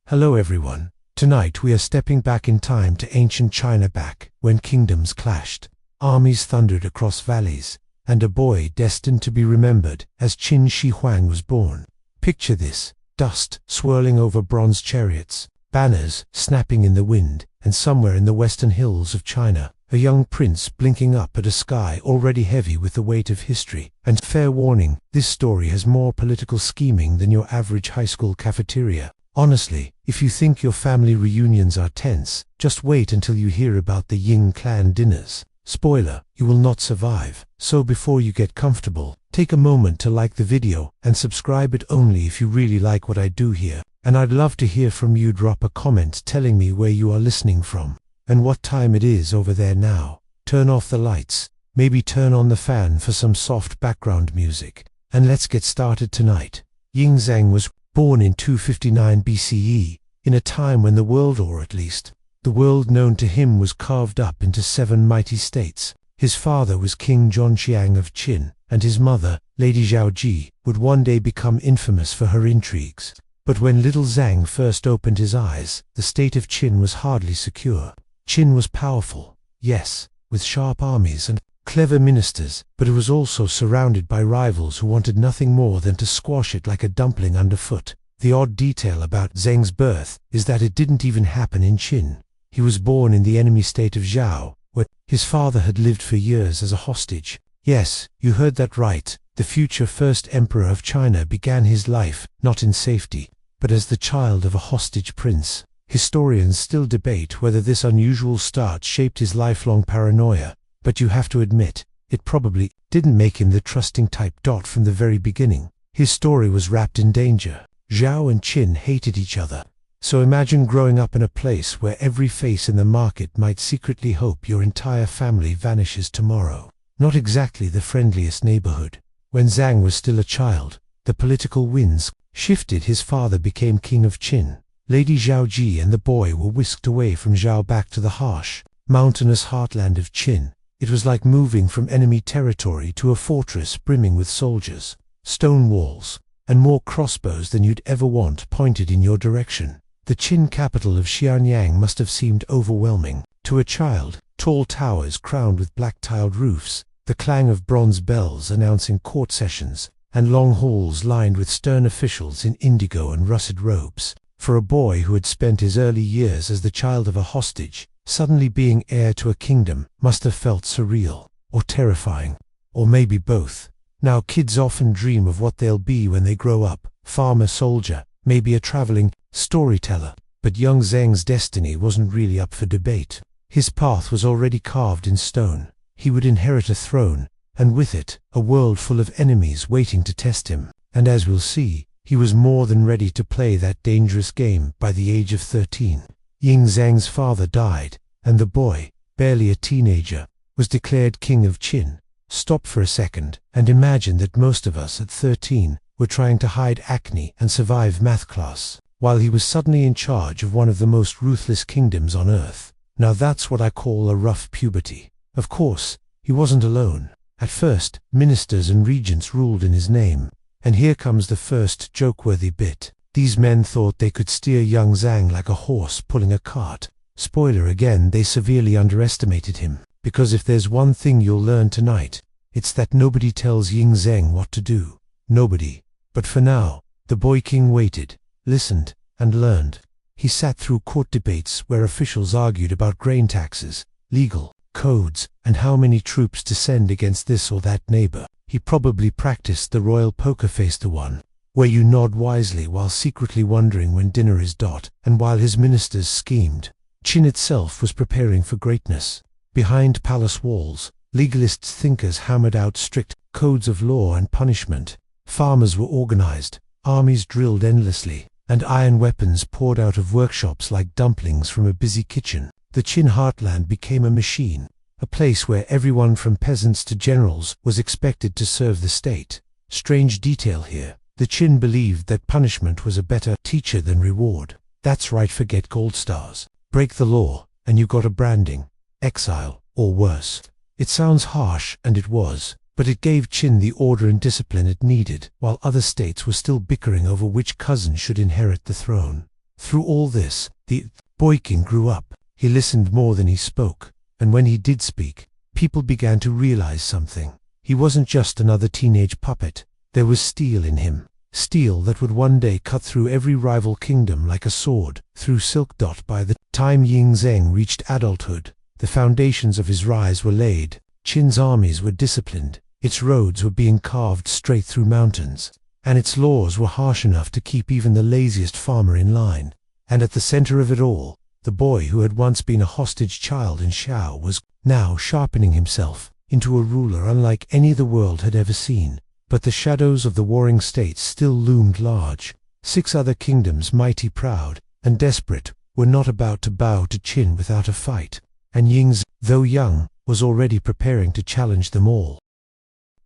Hello everyone. Tonight we are stepping back in time to ancient China, back when kingdoms clashed, armies thundered across valleys, and a boy destined to be remembered as Qin Shi Huang was born. Picture this: dust swirling over bronze chariots, banners snapping in the wind, and somewhere in the western hills of China, a young prince blinking up at a sky already heavy with the weight of history. And fair warning, this story has more political scheming than your average high school cafeteria. Honestly, if you think your family reunions are tense, just wait until you hear about the Ying clan dinners. Spoiler, you will not survive. So before you get comfortable, take a moment to like the video and subscribe it only if you really like what I do here. And I'd love to hear from you. Drop a comment telling me where you are listening from and what time it is over there now. Turn off the lights, maybe turn on the fan for some soft background music, and let's get started tonight. Ying Zhang was born in 259 BCE, in a time when the world, or at least the world known to him, was carved up into 7 mighty states. His father was King Zhongxiang of Qin, and his mother, Lady Zhaoji, would one day become infamous for her intrigues. But when little Zhang first opened his eyes, the state of Qin was hardly secure. Qin was powerful, yes, with sharp armies and clever ministers, but it was also surrounded by rivals who wanted nothing more than to squash it like a dumpling underfoot. The odd detail about Zheng's birth is that it didn't even happen in Qin. He was born in the enemy state of Zhao, where his father had lived for years as a hostage. Yes, you heard that right. The future first emperor of China began his life not in safety, but as the child of a hostage prince. Historians still debate whether this unusual start shaped his lifelong paranoia, but you have to admit, it probably didn't make him the trusting type. From the very beginning, his story was wrapped in danger. Zhao and Qin hated each other. So imagine growing up in a place where every face in the market might secretly hope your entire family vanishes tomorrow. Not exactly the friendliest neighborhood. When Zhang was still a child, the political winds shifted. His father became king of Qin. Lady Zhaoji and the boy were whisked away from Zhao back to the harsh, mountainous heartland of Qin. It was like moving from enemy territory to a fortress brimming with soldiers, stone walls, and more crossbows than you'd ever want pointed in your direction. The Qin capital of Xianyang must have seemed overwhelming to a child. Tall towers crowned with black-tiled roofs, the clang of bronze bells announcing court sessions, and long halls lined with stern officials in indigo and russet robes. For a boy who had spent his early years as the child of a hostage, suddenly being heir to a kingdom must have felt surreal, or terrifying, or maybe both. Now kids often dream of what they'll be when they grow up: farmer, soldier, maybe a traveling storyteller. But young Zhang's destiny wasn't really up for debate. His path was already carved in stone. He would inherit a throne, and with it, a world full of enemies waiting to test him. And as we'll see, he was more than ready to play that dangerous game. By the age of 13, Ying Zhang's father died, and the boy, barely a teenager, was declared king of Qin. Stop for a second, and imagine that most of us at 13 were trying to hide acne and survive math class, while he was suddenly in charge of one of the most ruthless kingdoms on earth. Now that's what I call a rough puberty. Of course, he wasn't alone. At first, ministers and regents ruled in his name. And here comes the first joke-worthy bit. These men thought they could steer young Zhang like a horse pulling a cart. Spoiler again, they severely underestimated him. Because if there's one thing you'll learn tonight, it's that nobody tells Ying Zhang what to do. Nobody. But for now, the boy king waited, listened, and learned. He sat through court debates where officials argued about grain taxes, legal codes, and how many troops to send against this or that neighbor. He probably practiced the royal poker face, the one where you nod wisely while secretly wondering when dinner is. And while his ministers schemed, Qin itself was preparing for greatness. Behind palace walls, legalist thinkers hammered out strict codes of law and punishment. Farmers were organized, armies drilled endlessly, and iron weapons poured out of workshops like dumplings from a busy kitchen. The Qin heartland became a machine, a place where everyone from peasants to generals was expected to serve the state. Strange detail here: the Qin believed that punishment was a better teacher than reward. That's right, forget gold stars. Break the law, and you got a branding, exile, or worse. It sounds harsh, and it was, but it gave Qin the order and discipline it needed, while other states were still bickering over which cousin should inherit the throne. Through all this, the boy king grew up. He listened more than he spoke, and when he did speak, people began to realize something. He wasn't just another teenage puppet. There was steel in him. Steel that would one day cut through every rival kingdom like a sword through silk. By the time Ying Zheng reached adulthood, the foundations of his rise were laid. Qin's armies were disciplined, its roads were being carved straight through mountains, and its laws were harsh enough to keep even the laziest farmer in line. And at the center of it all, the boy who had once been a hostage child in Shao was now sharpening himself into a ruler unlike any the world had ever seen. But the shadows of the warring states still loomed large. 6 other kingdoms, mighty, proud, and desperate, were not about to bow to Qin without a fight, and Ying Zheng, though young, was already preparing to challenge them all.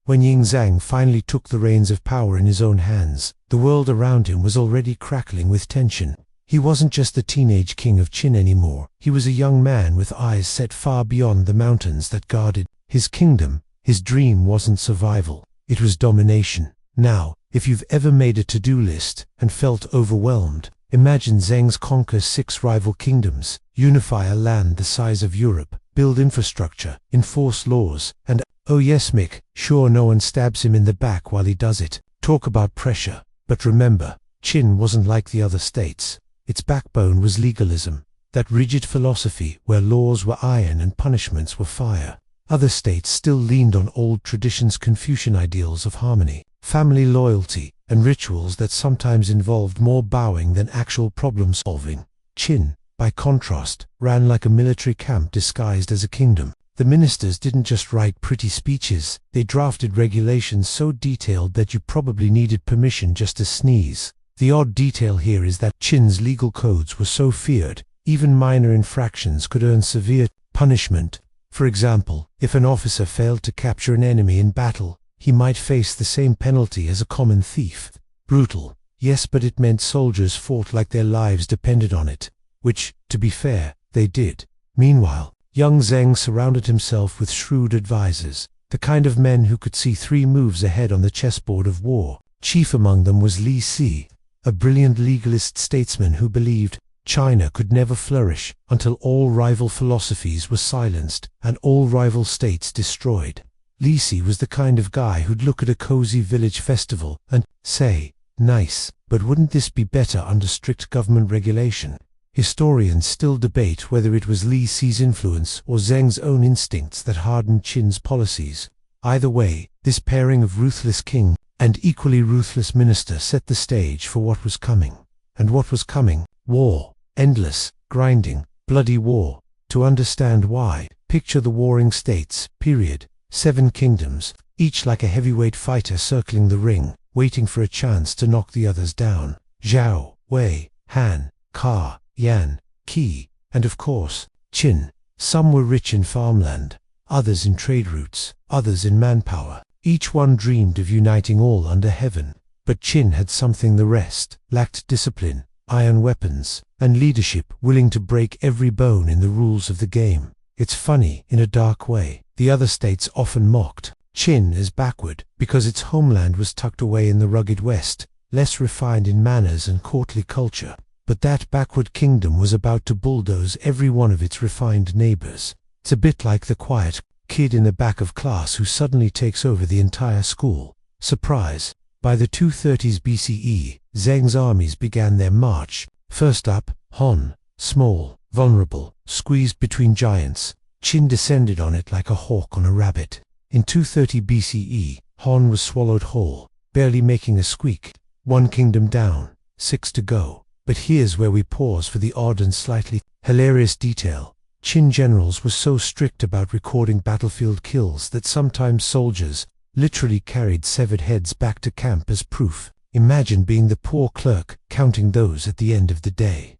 When Ying Zheng finally took the reins of power in his own hands, the world around him was already crackling with tension. He wasn't just the teenage king of Qin anymore. He was a young man with eyes set far beyond the mountains that guarded his kingdom. His dream wasn't survival. It was domination. Now, if you've ever made a to-do list and felt overwhelmed, imagine Zheng's conquer 6 rival kingdoms, unify a land the size of Europe, build infrastructure, enforce laws, and, oh yes Mick, sure no one stabs him in the back while he does it. Talk about pressure. But remember, Qin wasn't like the other states. Its backbone was legalism, that rigid philosophy where laws were iron and punishments were fire. Other states still leaned on old traditions, Confucian ideals of harmony, family loyalty, and rituals that sometimes involved more bowing than actual problem solving. Qin, by contrast, ran like a military camp disguised as a kingdom. The ministers didn't just write pretty speeches, they drafted regulations so detailed that you probably needed permission just to sneeze. The odd detail here is that Qin's legal codes were so feared, even minor infractions could earn severe punishment. For example, if an officer failed to capture an enemy in battle, he might face the same penalty as a common thief. Brutal, yes, but it meant soldiers fought like their lives depended on it, which, to be fair, they did. Meanwhile, young Zheng surrounded himself with shrewd advisors, the kind of men who could see 3 moves ahead on the chessboard of war. Chief among them was Li Si, a brilliant legalist statesman who believed China could never flourish until all rival philosophies were silenced and all rival states destroyed. Li Si was the kind of guy who'd look at a cozy village festival and say, "Nice, but wouldn't this be better under strict government regulation?" Historians still debate whether it was Li Si's influence or Zheng's own instincts that hardened Qin's policies. Either way, this pairing of ruthless king and equally ruthless minister set the stage for what was coming. And what was coming? War. Endless, grinding, bloody war. To understand why, picture the warring states, period. 7 kingdoms, each like a heavyweight fighter circling the ring, waiting for a chance to knock the others down. Zhao, Wei, Han, Ka, Yan, Qi, and of course, Qin. Some were rich in farmland, others in trade routes, others in manpower. Each one dreamed of uniting all under heaven. But Qin had something the rest lacked: discipline, iron weapons, and leadership willing to break every bone in the rules of the game. It's funny, in a dark way, the other states often mocked Qin as backward because its homeland was tucked away in the rugged west, less refined in manners and courtly culture. But that backward kingdom was about to bulldoze every one of its refined neighbors. It's a bit like the quiet kid in the back of class who suddenly takes over the entire school. Surprise! By the 230s BCE, Zheng's armies began their march. First up, Han, small, vulnerable, squeezed between giants. Qin descended on it like a hawk on a rabbit. In 230 BCE, Han was swallowed whole, barely making a squeak. 1 kingdom down, 6 to go. But here's where we pause for the odd and slightly hilarious detail. Qin generals were so strict about recording battlefield kills that sometimes soldiers literally carried severed heads back to camp as proof. Imagine being the poor clerk counting those at the end of the day.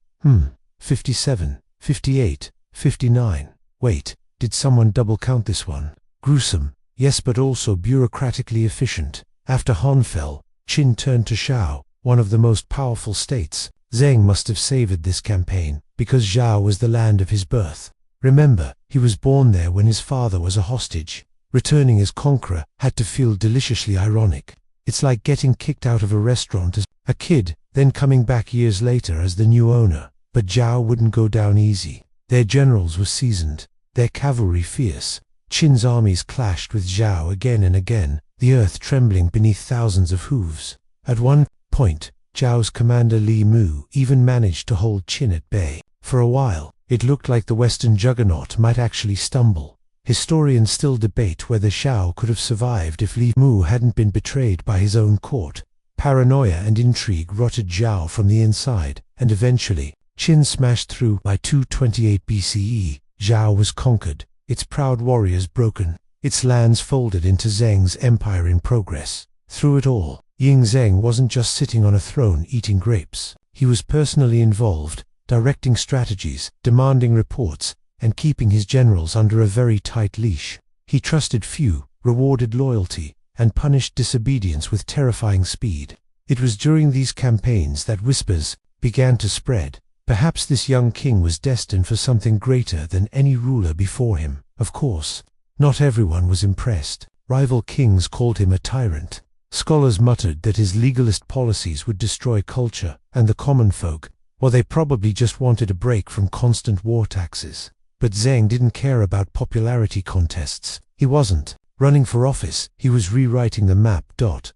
57, 58, 59. Wait, did someone double count this one? Gruesome, yes, but also bureaucratically efficient. After Han fell, Qin turned to Shao, one of the most powerful states. Zheng must have savored this campaign, because Zhao was the land of his birth. Remember, he was born there when his father was a hostage. Returning as conqueror had to feel deliciously ironic. It's like getting kicked out of a restaurant as a kid, then coming back years later as the new owner. But Zhao wouldn't go down easy. Their generals were seasoned, their cavalry fierce. Qin's armies clashed with Zhao again and again, the earth trembling beneath thousands of hooves. At one point, Zhao's commander Li Mu even managed to hold Qin at bay. For a while, it looked like the Western juggernaut might actually stumble. Historians still debate whether Zhao could have survived if Li Mu hadn't been betrayed by his own court. Paranoia and intrigue rotted Zhao from the inside, and eventually, Qin smashed through. By 228 BCE, Zhao was conquered, its proud warriors broken, its lands folded into Zheng's empire in progress. Through it all, Ying Zheng wasn't just sitting on a throne eating grapes. He was personally involved, directing strategies, demanding reports, and keeping his generals under a very tight leash. He trusted few, rewarded loyalty, and punished disobedience with terrifying speed. It was during these campaigns that whispers began to spread. Perhaps this young king was destined for something greater than any ruler before him. Of course, not everyone was impressed. Rival kings called him a tyrant. Scholars muttered that his legalist policies would destroy culture and the common folk, or they probably just wanted a break from constant war taxes. But Zheng didn't care about popularity contests. He wasn't running for office, he was rewriting the map.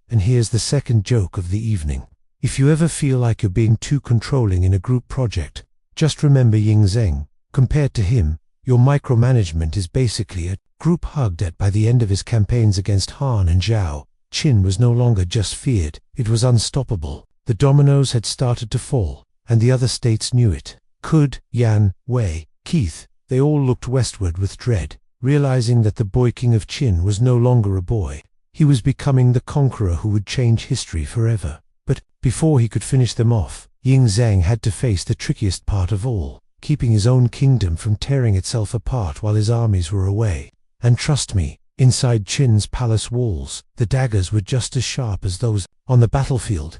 And here's the second joke of the evening. If you ever feel like you're being too controlling in a group project, just remember Ying Zheng. Compared to him, your micromanagement is basically a group hugged at. By the end of his campaigns against Han and Zhao, Qin was no longer just feared, it was unstoppable. The dominoes had started to fall, and the other states knew it. Kud, Yan, Wei, Keith, they all looked westward with dread, realizing that the boy king of Qin was no longer a boy. He was becoming the conqueror who would change history forever. But before he could finish them off, Ying Zheng had to face the trickiest part of all, keeping his own kingdom from tearing itself apart while his armies were away. And trust me, inside Qin's palace walls, the daggers were just as sharp as those on the battlefield.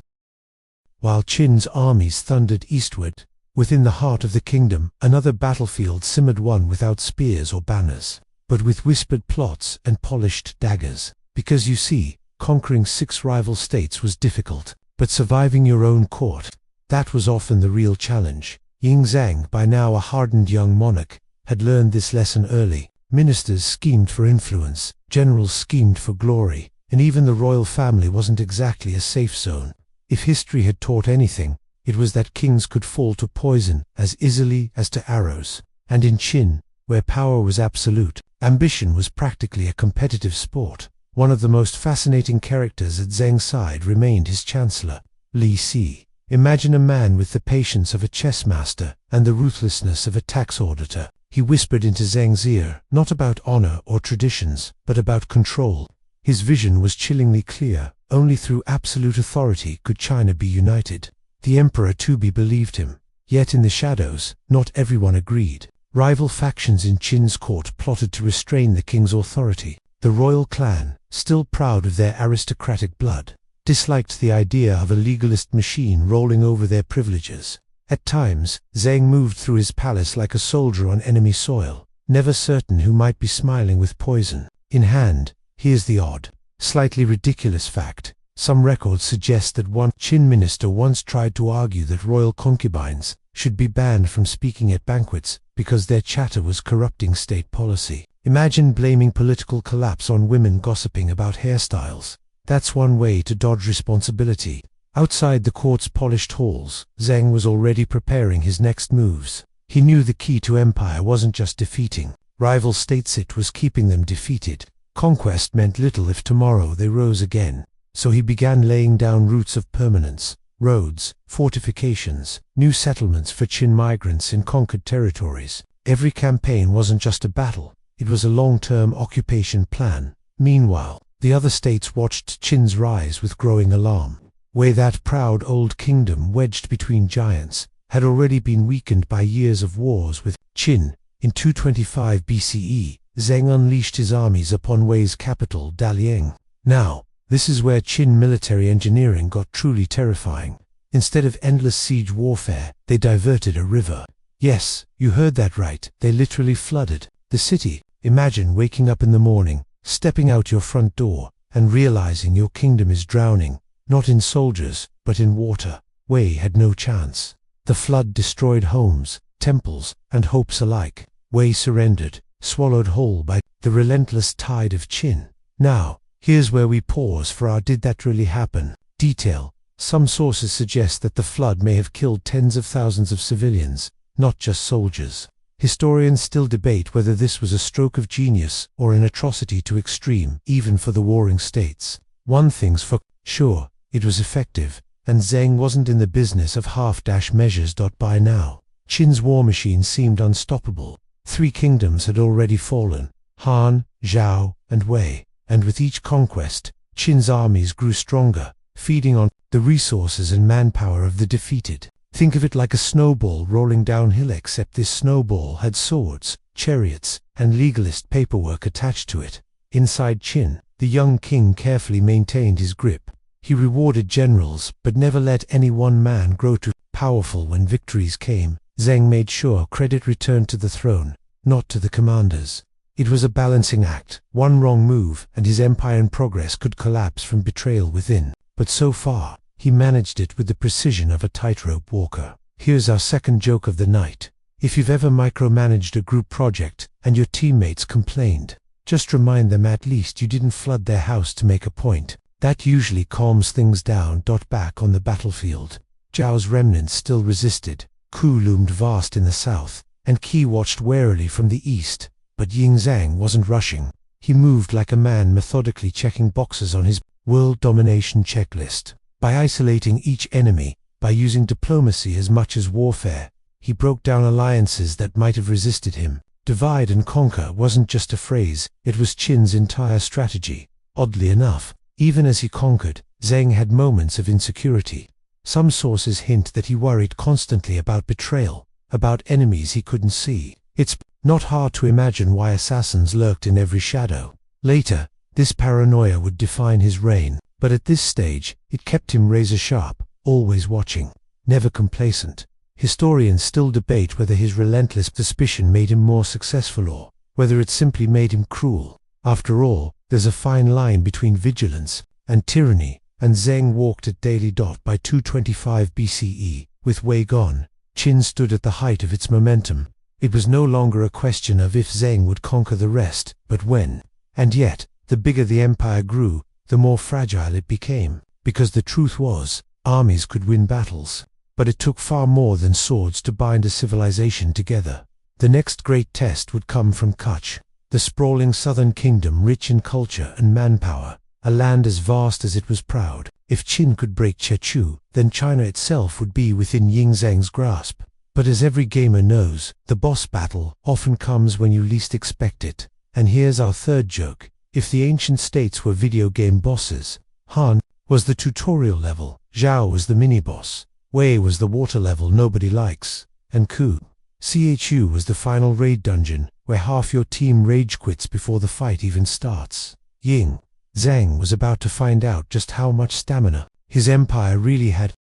While Qin's armies thundered eastward, within the heart of the kingdom, another battlefield simmered, one without spears or banners, but with whispered plots and polished daggers. Because you see, conquering 6 rival states was difficult, but surviving your own court, that was often the real challenge. Ying Zheng, by now a hardened young monarch, had learned this lesson early. Ministers schemed for influence, generals schemed for glory, and even the royal family wasn't exactly a safe zone. If history had taught anything, it was that kings could fall to poison as easily as to arrows. And in Qin, where power was absolute, ambition was practically a competitive sport. One of the most fascinating characters at Zheng's side remained his chancellor, Li Si. Imagine a man with the patience of a chess master and the ruthlessness of a tax auditor. He whispered into Zheng's ear, not about honor or traditions, but about control. His vision was chillingly clear. Only through absolute authority could China be united. The emperor Tubi believed him. Yet in the shadows, not everyone agreed. Rival factions in Qin's court plotted to restrain the king's authority. The royal clan, still proud of their aristocratic blood, disliked the idea of a legalist machine rolling over their privileges. At times, Zheng moved through his palace like a soldier on enemy soil, never certain who might be smiling with poison in hand. Here's the odd, slightly ridiculous fact. Some records suggest that one Qin minister once tried to argue that royal concubines should be banned from speaking at banquets because their chatter was corrupting state policy. Imagine blaming political collapse on women gossiping about hairstyles. That's one way to dodge responsibility. Outside the court's polished halls, Zheng was already preparing his next moves. He knew the key to empire wasn't just defeating rival states, it was keeping them defeated. Conquest meant little if tomorrow they rose again. So he began laying down roots of permanence, roads, fortifications, new settlements for Qin migrants in conquered territories. Every campaign wasn't just a battle, it was a long-term occupation plan. Meanwhile, the other states watched Qin's rise with growing alarm. Wei, that proud old kingdom wedged between giants, had already been weakened by years of wars with Qin. In 225 BCE, Zheng unleashed his armies upon Wei's capital, Dalian. Now, this is where Qin military engineering got truly terrifying. Instead of endless siege warfare, they diverted a river. Yes, you heard that right, they literally flooded the city. Imagine waking up in the morning, stepping out your front door, and realizing your kingdom is drowning, not in soldiers, but in water, Wei had no chance. The flood destroyed homes, temples, and hopes alike. Wei surrendered, swallowed whole by the relentless tide of Qin. Now, here's where we pause for our "did that really happen?" detail. Some sources suggest that the flood may have killed tens of thousands of civilians, not just soldiers. Historians still debate whether this was a stroke of genius or an atrocity too extreme, even for the warring states. One thing's for sure, it was effective, and Zheng wasn't in the business of half-dash measures. By now, Qin's war machine seemed unstoppable. 3 kingdoms had already fallen: Han, Zhao, and Wei, and with each conquest, Qin's armies grew stronger, feeding on the resources and manpower of the defeated. Think of it like a snowball rolling downhill, except this snowball had swords, chariots, and legalist paperwork attached to it. Inside Qin, the young king carefully maintained his grip. He rewarded generals, but never let any one man grow too powerful. When victories came, Zheng made sure credit returned to the throne, not to the commanders. It was a balancing act. One wrong move, and his empire in progress could collapse from betrayal within. But so far, he managed it with the precision of a tightrope walker. Here's our second joke of the night. If you've ever micromanaged a group project, and your teammates complained, just remind them at least you didn't flood their house to make a point. That usually calms things down. Back on the battlefield, Zhao's remnants still resisted. Ku loomed vast in the south, and Qi watched warily from the east. But Yingzhang wasn't rushing. He moved like a man methodically checking boxes on his world domination checklist. By isolating each enemy, by using diplomacy as much as warfare, he broke down alliances that might have resisted him. Divide and conquer wasn't just a phrase, it was Qin's entire strategy. Oddly enough, even as he conquered, Zheng had moments of insecurity. Some sources hint that he worried constantly about betrayal, about enemies he couldn't see. It's not hard to imagine why assassins lurked in every shadow. Later, this paranoia would define his reign, but at this stage, it kept him razor-sharp, always watching, never complacent. Historians still debate whether his relentless suspicion made him more successful or whether it simply made him cruel. After all, there's a fine line between vigilance and tyranny, and Zheng walked it daily. By 225 BCE, with Wei gone, Qin stood at the height of its momentum. It was no longer a question of if Zheng would conquer the rest, but when. And yet, the bigger the empire grew, the more fragile it became, because the truth was, armies could win battles, but it took far more than swords to bind a civilization together. The next great test would come from Kutch, the sprawling southern kingdom rich in culture and manpower, a land as vast as it was proud. If Qin could break Chechu, then China itself would be within Yingzhang's grasp. But as every gamer knows, the boss battle often comes when you least expect it. And here's our third joke. If the ancient states were video game bosses, Han was the tutorial level, Zhao was the mini-boss, Wei was the water level nobody likes, and Chu was the final raid dungeon, where half your team rage quits before the fight even starts. Zheng was about to find out just how much stamina his empire really had.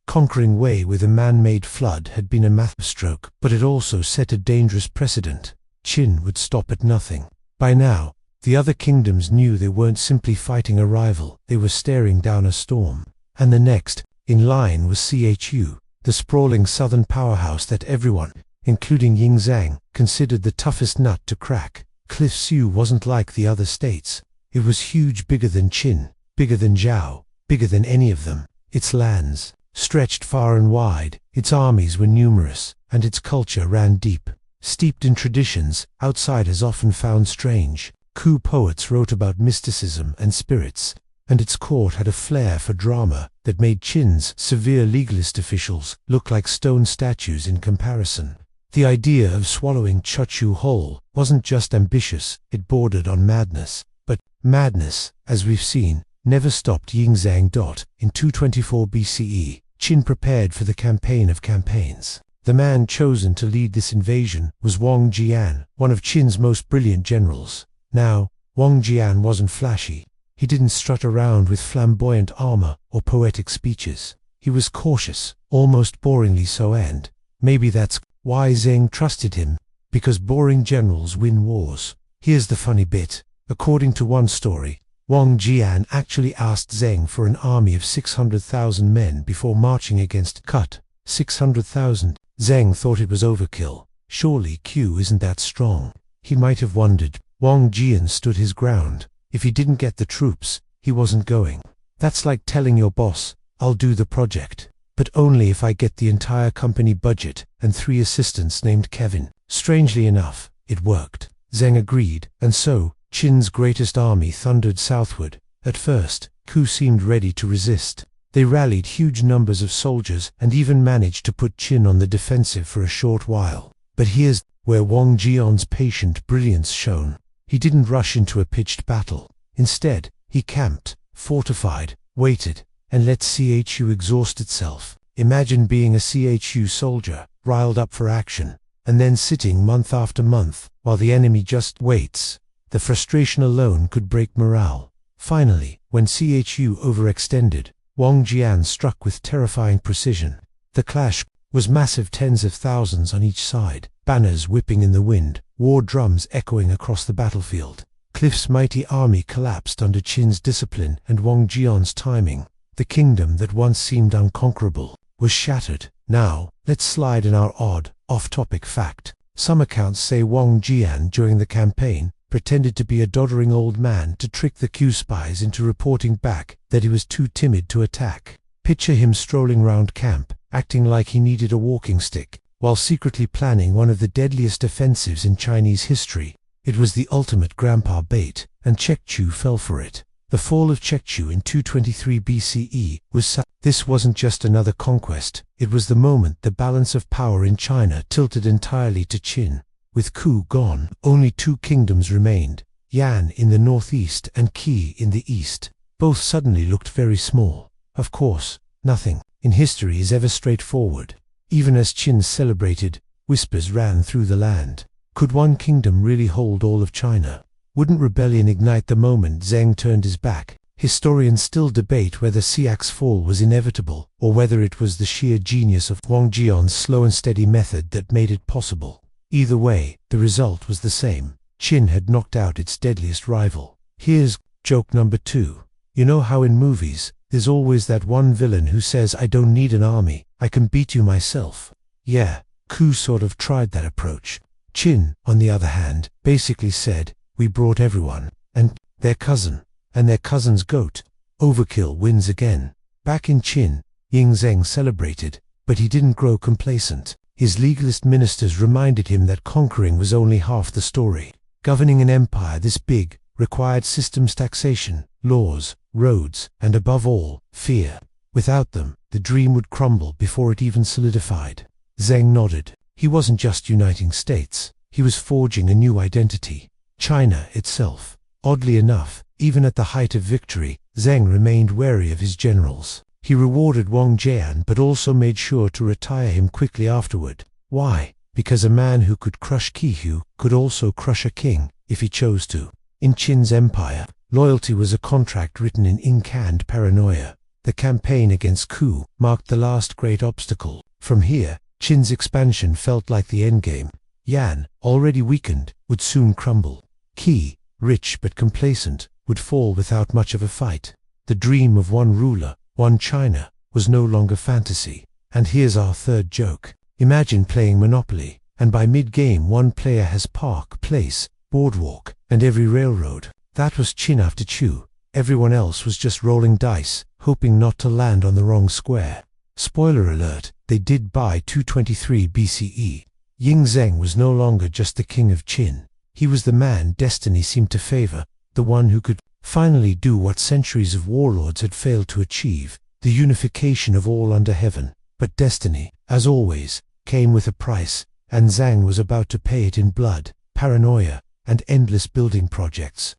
Conquering Wei with a man-made flood had been a masterstroke, but it also set a dangerous precedent. Qin would stop at nothing. By now, the other kingdoms knew they weren't simply fighting a rival, they were staring down a storm. And the next in line was Chu, the sprawling southern powerhouse that everyone, including Yingzhang, considered the toughest nut to crack. Cliff Su wasn't like the other states. It was huge, bigger than Qin, bigger than Zhao, bigger than any of them. Its lands stretched far and wide, its armies were numerous, and its culture ran deep. Steeped in traditions outsiders often found strange, Ku poets wrote about mysticism and spirits, and its court had a flair for drama that made Qin's severe legalist officials look like stone statues in comparison. The idea of swallowing Chechu whole wasn't just ambitious, it bordered on madness. But madness, as we've seen, never stopped Yingzhang. In 224 BCE, Qin prepared for the campaign of campaigns. The man chosen to lead this invasion was Wang Jian, one of Qin's most brilliant generals. Now, Wang Jian wasn't flashy. He didn't strut around with flamboyant armor or poetic speeches. He was cautious, almost boringly so, and maybe that's why Zheng trusted him, because boring generals win wars. Here's the funny bit. According to one story, Wang Jian actually asked Zheng for an army of 600,000 men before marching against Cut. 600,000. Zheng thought it was overkill. Surely Q isn't that strong. He might have wondered. Wang Jian stood his ground. If he didn't get the troops, he wasn't going. That's like telling your boss, I'll do the project, but only if I get the entire company budget and 3 assistants named Kevin. Strangely enough, it worked. Zheng agreed, and so, Qin's greatest army thundered southward. At first, Ku seemed ready to resist. They rallied huge numbers of soldiers and even managed to put Qin on the defensive for a short while. But here's where Wang Jian's patient brilliance shone. He didn't rush into a pitched battle. Instead, he camped, fortified, waited, and let CHU exhaust itself. Imagine being a CHU soldier, riled up for action, and then sitting month after month, while the enemy just waits. The frustration alone could break morale. Finally, when CHU overextended, Wang Jian struck with terrifying precision. The clash was massive, tens of thousands on each side, banners whipping in the wind, war drums echoing across the battlefield. Cliff's mighty army collapsed under Qin's discipline and Wang Jian's timing. The kingdom that once seemed unconquerable was shattered. Now, let's slide in our odd, off-topic fact. Some accounts say Wang Jian during the campaign pretended to be a doddering old man to trick the Q spies into reporting back that he was too timid to attack. Picture him strolling round camp, acting like he needed a walking stick, while secretly planning one of the deadliest offensives in Chinese history. It was the ultimate grandpa bait, and Chekchu fell for it. The fall of Chekchu in 223 BCE was This wasn't just another conquest, it was the moment the balance of power in China tilted entirely to Qin. With Ku gone, only 2 kingdoms remained, Yan in the northeast and Qi in the east. Both suddenly looked very small. Of course, nothing in history is ever straightforward. Even as Qin celebrated, whispers ran through the land. Could one kingdom really hold all of China? Wouldn't rebellion ignite the moment Zheng turned his back? Historians still debate whether Xiax's fall was inevitable, or whether it was the sheer genius of Wang Jian's slow and steady method that made it possible. Either way, the result was the same. Qin had knocked out its deadliest rival. Here's joke number 2. You know how in movies, there's always that one villain who says, I don't need an army, I can beat you myself. Yeah, Ku sort of tried that approach. Qin, on the other hand, basically said, we brought everyone, and their cousin, and their cousin's goat. Overkill wins again. Back in Qin, Ying Zheng celebrated, but he didn't grow complacent. His legalist ministers reminded him that conquering was only half the story. Governing an empire this big required systems, taxation, laws, roads, and above all, fear. Without them, the dream would crumble before it even solidified. Zheng nodded. He wasn't just uniting states, he was forging a new identity. China itself. Oddly enough, even at the height of victory, Zheng remained wary of his generals. He rewarded Wang Jian but also made sure to retire him quickly afterward. Why? Because a man who could crush Qihu could also crush a king, if he chose to. In Qin's empire, loyalty was a contract written in ink and paranoia. The campaign against Ku marked the last great obstacle. From here, Qin's expansion felt like the endgame. Yan, already weakened, would soon crumble. Qi, rich but complacent, would fall without much of a fight. The dream of one ruler, one China, was no longer fantasy. And here's our third joke. Imagine playing Monopoly, and by mid-game one player has park, place, boardwalk, and every railroad. That was Qin after Chu. Everyone else was just rolling dice, hoping not to land on the wrong square. Spoiler alert, they did by 223 BCE. Ying Zheng was no longer just the king of Qin. He was the man destiny seemed to favor, the one who could finally do what centuries of warlords had failed to achieve, the unification of all under heaven. But destiny, as always, came with a price, and Zhang was about to pay it in blood, paranoia, and endless building projects.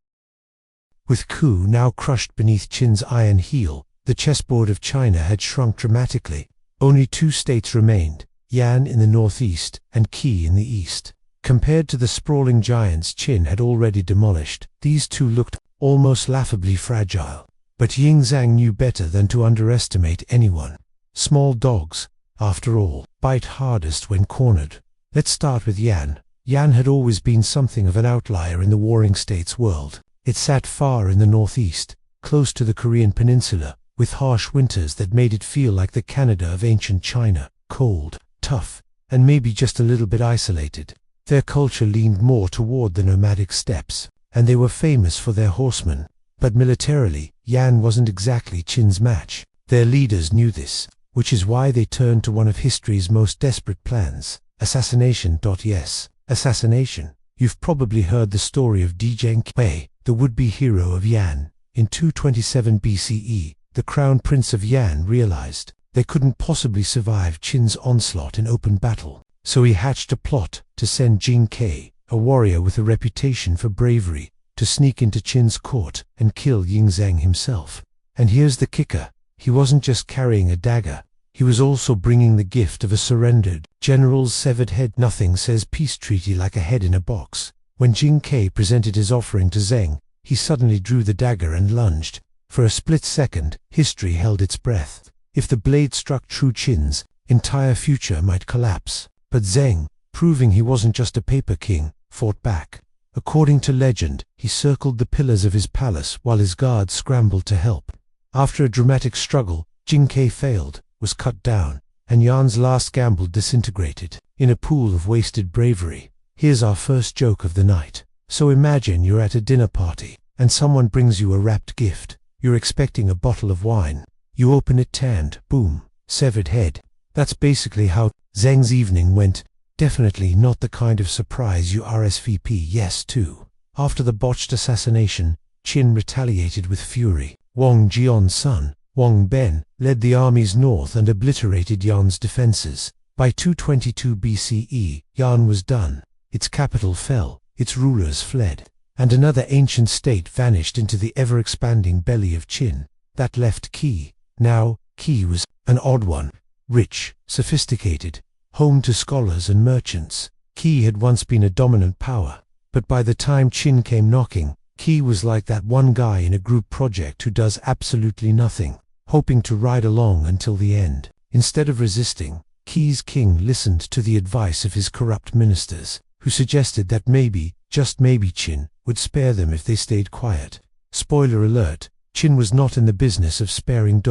With Ku now crushed beneath Qin's iron heel, the chessboard of China had shrunk dramatically. Only 2 states remained, Yan in the northeast and Qi in the east. Compared to the sprawling giants Qin had already demolished, these 2 looked almost laughably fragile. But Ying Zhang knew better than to underestimate anyone. Small dogs, after all, bite hardest when cornered. Let's start with Yan. Yan had always been something of an outlier in the warring states world. It sat far in the northeast, close to the Korean peninsula, with harsh winters that made it feel like the Canada of ancient China, cold, tough, and maybe just a little bit isolated. Their culture leaned more toward the nomadic steppes, and they were famous for their horsemen. But militarily, Yan wasn't exactly Qin's match. Their leaders knew this, which is why they turned to one of history's most desperate plans, assassination. Yes, assassination. You've probably heard the story of Di Zhengkai, the would-be hero of Yan. In 227 BCE, the crown prince of Yan realized they couldn't possibly survive Qin's onslaught in open battle. So he hatched a plot to send Qin Shi, a warrior with a reputation for bravery, to sneak into Qin's court and kill Yingzheng himself. And here's the kicker. He wasn't just carrying a dagger. He was also bringing the gift of a surrendered general's severed head. Nothing says peace treaty like a head in a box. When Qin Shi presented his offering to Zheng, he suddenly drew the dagger and lunged. For a split second, history held its breath. If the blade struck true, Qin's entire future might collapse. But Zheng, proving he wasn't just a paper king, fought back. According to legend, he circled the pillars of his palace while his guards scrambled to help. After a dramatic struggle, Qin Shi failed, was cut down, and Yan's last gamble disintegrated in a pool of wasted bravery. Here's our first joke of the night. So imagine you're at a dinner party, and someone brings you a wrapped gift. You're expecting a bottle of wine. You open it, and boom, severed head. That's basically how Zheng's evening went. Definitely not the kind of surprise you RSVP yes to. After the botched assassination, Qin retaliated with fury. Wang Jion's son, Wang Ben, led the armies north and obliterated Yan's defenses. By 222 BCE, Yan was done. Its capital fell, its rulers fled, and another ancient state vanished into the ever-expanding belly of Qin. That left Qi. Now, Qi was an odd one. Rich, sophisticated, home to scholars and merchants. Qi had once been a dominant power, but by the time Qin came knocking, Qi was like that one guy in a group project who does absolutely nothing, hoping to ride along until the end. Instead of resisting, Qi's king listened to the advice of his corrupt ministers, who suggested that maybe, just maybe, Qin would spare them if they stayed quiet. Spoiler alert, Qin was not in the business of sparing.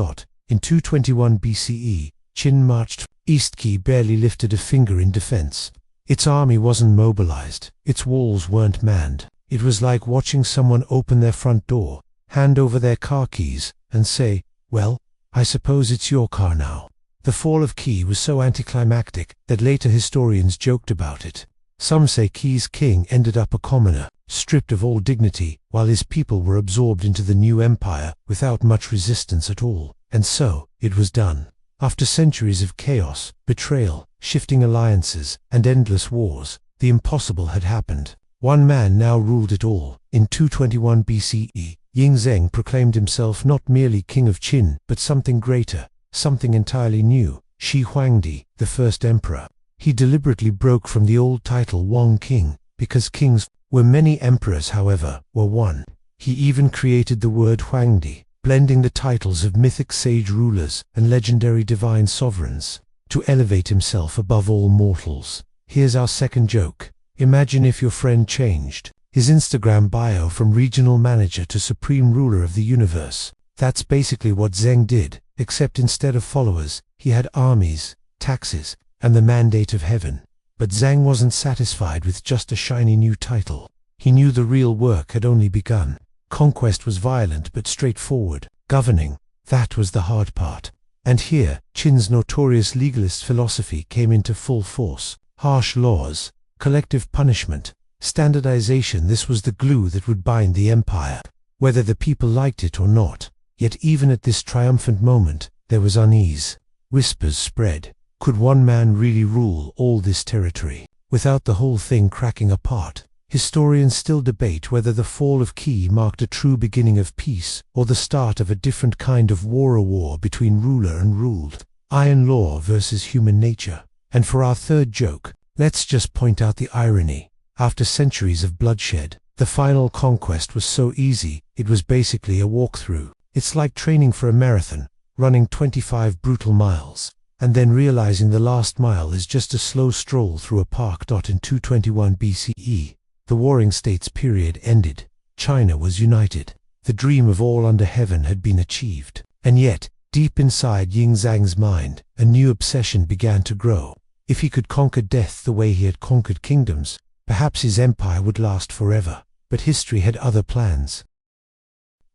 In 221 BCE, Qin marched east. Qi barely lifted a finger in defense. Its army wasn't mobilized, its walls weren't manned. It was like watching someone open their front door, hand over their car keys, and say, "Well, I suppose it's your car now." The fall of Qi was so anticlimactic that later historians joked about it. Some say Qi's king ended up a commoner, stripped of all dignity, while his people were absorbed into the new empire without much resistance at all. And so, it was done. After centuries of chaos, betrayal, shifting alliances, and endless wars, the impossible had happened. One man now ruled it all. In 221 BCE, Yingzheng proclaimed himself not merely king of Qin, but something greater, something entirely new, Shi Huangdi, the first emperor. He deliberately broke from the old title Wang King, because kings were many, emperors, however, were one. He even created the word Huangdi, blending the titles of mythic sage rulers and legendary divine sovereigns, to elevate himself above all mortals. Here's our second joke. Imagine if your friend changed his Instagram bio from regional manager to supreme ruler of the universe. That's basically what Zheng did, except instead of followers, he had armies, taxes, and the mandate of heaven. But Zheng wasn't satisfied with just a shiny new title. He knew the real work had only begun. Conquest was violent but straightforward. Governing, that was the hard part. And here, Qin's notorious legalist philosophy came into full force. Harsh laws, collective punishment, standardization. This was the glue that would bind the empire, whether the people liked it or not. Yet even at this triumphant moment, there was unease. Whispers spread. Could one man really rule all this territory, without the whole thing cracking apart? Historians still debate whether the fall of Qi marked a true beginning of peace, or the start of a different kind of war, a war between ruler and ruled. Iron law versus human nature. And for our third joke, let's just point out the irony. After centuries of bloodshed, the final conquest was so easy, it was basically a walkthrough. It's like training for a marathon, running 25 brutal miles, and then realizing the last mile is just a slow stroll through a park. In 221 BCE, the Warring States period ended. China was united. The dream of all under heaven had been achieved. And yet, deep inside Yin Zhang's mind, a new obsession began to grow. If he could conquer death the way he had conquered kingdoms, perhaps his empire would last forever. But history had other plans.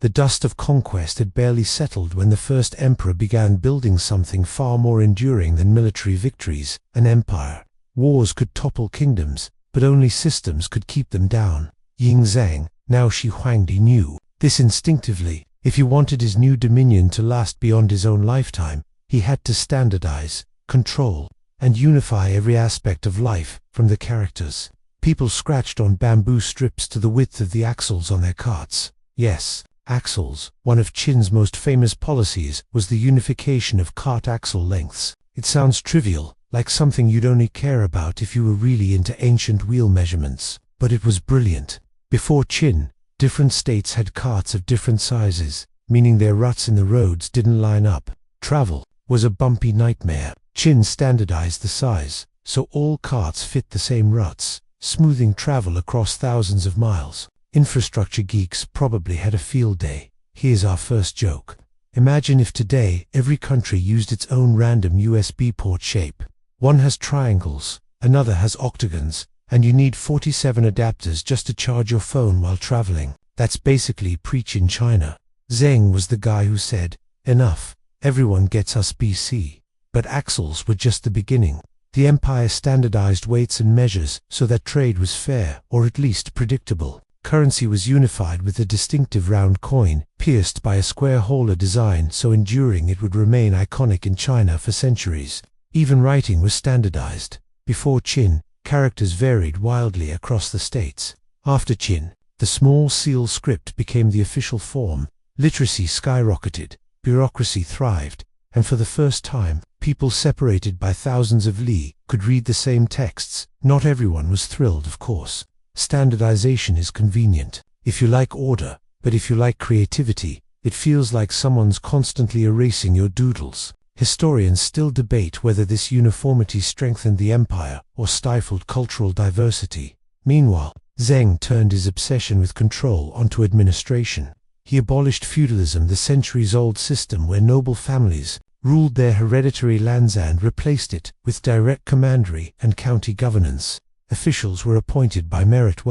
The dust of conquest had barely settled when the first emperor began building something far more enduring than military victories, an empire. Wars could topple kingdoms, but only systems could keep them down. Yin Zhang, now Shi Huangdi, knew this instinctively. If he wanted his new dominion to last beyond his own lifetime, he had to standardize, control, and unify every aspect of life, from the characters. People scratched on bamboo strips to the width of the axles on their carts. Yes, axles. One of Qin's most famous policies was the unification of cart axle lengths. It sounds trivial, like something you'd only care about if you were really into ancient wheel measurements. But it was brilliant. Before Qin, different states had carts of different sizes, meaning their ruts in the roads didn't line up. Travel was a bumpy nightmare. Qin standardized the size, so all carts fit the same ruts, smoothing travel across thousands of miles. Infrastructure geeks probably had a field day. Here's our first joke. Imagine if today every country used its own random USB port shape. One has triangles, another has octagons, and you need 47 adapters just to charge your phone while traveling. That's basically preach in China. Zheng was the guy who said, "Enough, everyone gets us BC." But axles were just the beginning. The empire standardized weights and measures so that trade was fair, or at least predictable. Currency was unified with a distinctive round coin, pierced by a square-holder design so enduring it would remain iconic in China for centuries. Even writing was standardized. Before Qin, characters varied wildly across the states. After Qin, the small seal script became the official form. Literacy skyrocketed, bureaucracy thrived, and for the first time, people separated by thousands of li could read the same texts. Not everyone was thrilled, of course. Standardization is convenient if you like order, but if you like creativity, it feels like someone's constantly erasing your doodles. Historians still debate whether this uniformity strengthened the empire or stifled cultural diversity. Meanwhile, Zheng turned his obsession with control onto administration. He abolished feudalism, the centuries-old system where noble families ruled their hereditary lands, and replaced it with direct commandery and county governance. Officials were appointed by merit,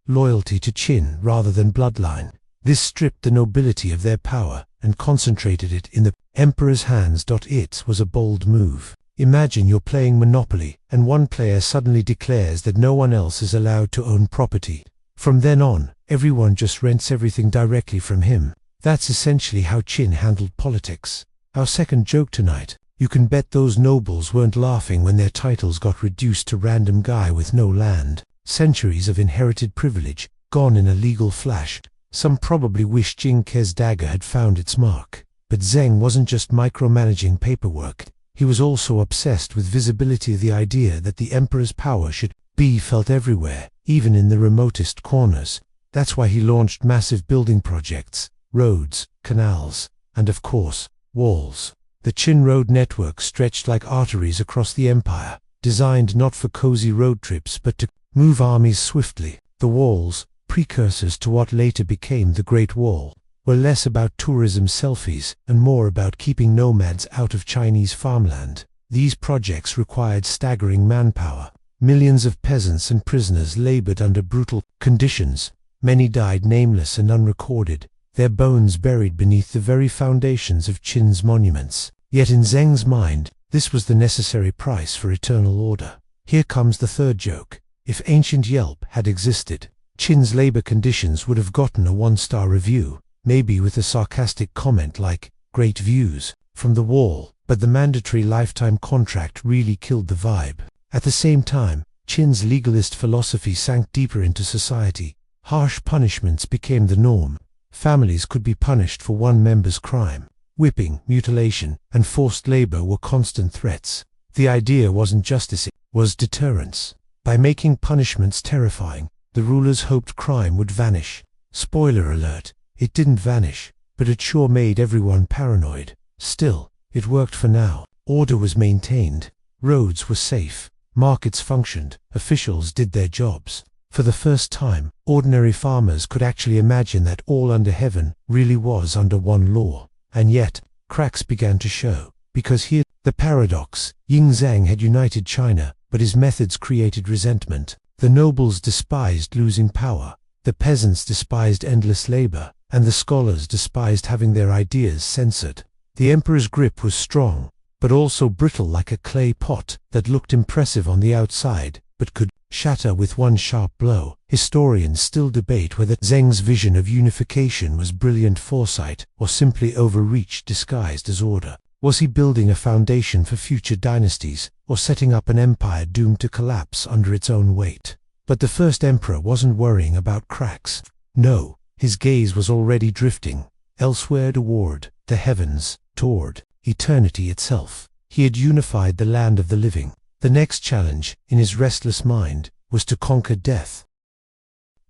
loyalty to Qin rather than bloodline. This stripped the nobility of their power and concentrated it in the emperor's hands. It was a bold move. Imagine you're playing Monopoly and one player suddenly declares that no one else is allowed to own property. From then on, everyone just rents everything directly from him. That's essentially how Qin handled politics. Our second joke tonight. You can bet those nobles weren't laughing when their titles got reduced to random guy with no land. Centuries of inherited privilege, gone in a legal flash. Some probably wish Jing Ke's dagger had found its mark. But Zheng wasn't just micromanaging paperwork. He was also obsessed with visibility, the idea that the emperor's power should be felt everywhere, even in the remotest corners. That's why he launched massive building projects, roads, canals, and of course, walls. The Qin road network stretched like arteries across the empire, designed not for cozy road trips but to move armies swiftly. The walls, precursors to what later became the Great Wall, were less about tourism selfies and more about keeping nomads out of Chinese farmland. These projects required staggering manpower. Millions of peasants and prisoners labored under brutal conditions. Many died nameless and unrecorded, their bones buried beneath the very foundations of Qin's monuments. Yet in Zheng's mind, this was the necessary price for eternal order. Here comes the third joke. If ancient Yelp had existed, Qin's labor conditions would have gotten a 1-star review, maybe with a sarcastic comment like, "Great views from the wall," but the mandatory lifetime contract really killed the vibe. At the same time, Qin's legalist philosophy sank deeper into society. Harsh punishments became the norm. Families could be punished for one member's crime. Whipping, mutilation, and forced labor were constant threats. The idea wasn't justice, it was deterrence. By making punishments terrifying, the rulers hoped crime would vanish. Spoiler alert, it didn't vanish, but it sure made everyone paranoid. Still, it worked for now. Order was maintained. Roads were safe. Markets functioned. Officials did their jobs. For the first time, ordinary farmers could actually imagine that all under heaven really was under one law. And yet, cracks began to show. Because here, the paradox, Yin Zhang had united China, but his methods created resentment. The nobles despised losing power, the peasants despised endless labor, and the scholars despised having their ideas censored. The emperor's grip was strong, but also brittle like a clay pot that looked impressive on the outside, but could shatter with one sharp blow. Historians still debate whether Zheng's vision of unification was brilliant foresight or simply overreach disguised as order. Was he building a foundation for future dynasties, or setting up an empire doomed to collapse under its own weight? But the first emperor wasn't worrying about cracks. No, his gaze was already drifting elsewhere toward the heavens, toward eternity itself. He had unified the land of the living. The next challenge, in his restless mind, was to conquer death.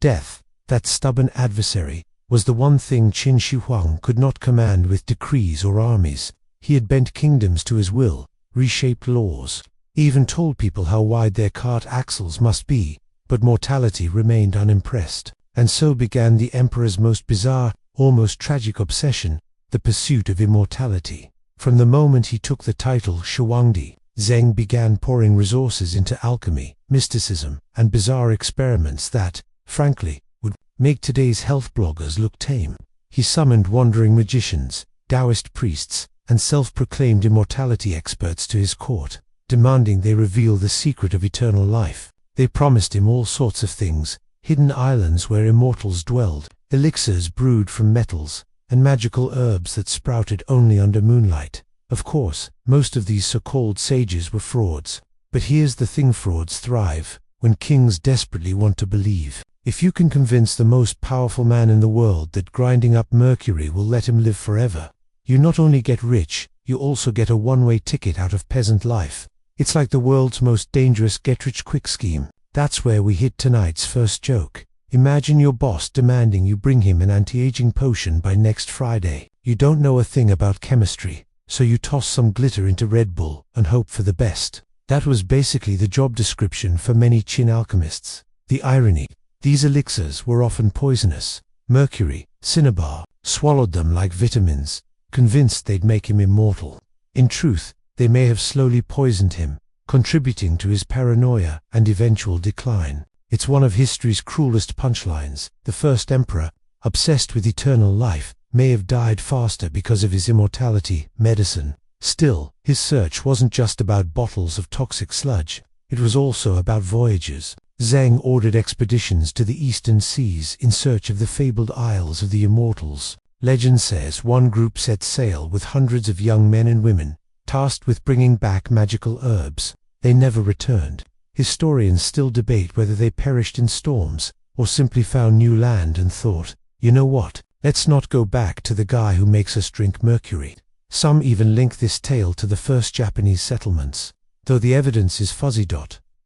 Death, that stubborn adversary, was the one thing Qin Shi Huang could not command with decrees or armies. He had bent kingdoms to his will, reshaped laws, even told people how wide their cart axles must be, but mortality remained unimpressed. And so began the emperor's most bizarre, almost tragic obsession, the pursuit of immortality. From the moment he took the title Shuangdi, Zheng began pouring resources into alchemy, mysticism, and bizarre experiments that, frankly, would make today's health bloggers look tame. He summoned wandering magicians, Taoist priests, and self-proclaimed immortality experts to his court, demanding they reveal the secret of eternal life. They promised him all sorts of things: hidden islands where immortals dwelled, elixirs brewed from metals, and magical herbs that sprouted only under moonlight. Of course, most of these so-called sages were frauds. But here's the thing: frauds thrive when kings desperately want to believe. If you can convince the most powerful man in the world that grinding up mercury will let him live forever, you not only get rich, you also get a one-way ticket out of peasant life. It's like the world's most dangerous get-rich-quick scheme. That's where we hit tonight's first joke. Imagine your boss demanding you bring him an anti-aging potion by next Friday. You don't know a thing about chemistry, so you toss some glitter into Red Bull and hope for the best. That was basically the job description for many Qin alchemists. The irony: these elixirs were often poisonous. Mercury, cinnabar, swallowed them like vitamins, convinced they'd make him immortal. In truth, they may have slowly poisoned him, contributing to his paranoia and eventual decline. It's one of history's cruelest punchlines. The first emperor, obsessed with eternal life, may have died faster because of his immortality medicine. Still, his search wasn't just about bottles of toxic sludge. It was also about voyages. Zheng ordered expeditions to the eastern seas in search of the fabled Isles of the Immortals. Legend says one group set sail with hundreds of young men and women, tasked with bringing back magical herbs. They never returned. Historians still debate whether they perished in storms, or simply found new land and thought, you know what, let's not go back to the guy who makes us drink mercury. Some even link this tale to the first Japanese settlements, though the evidence is fuzzy.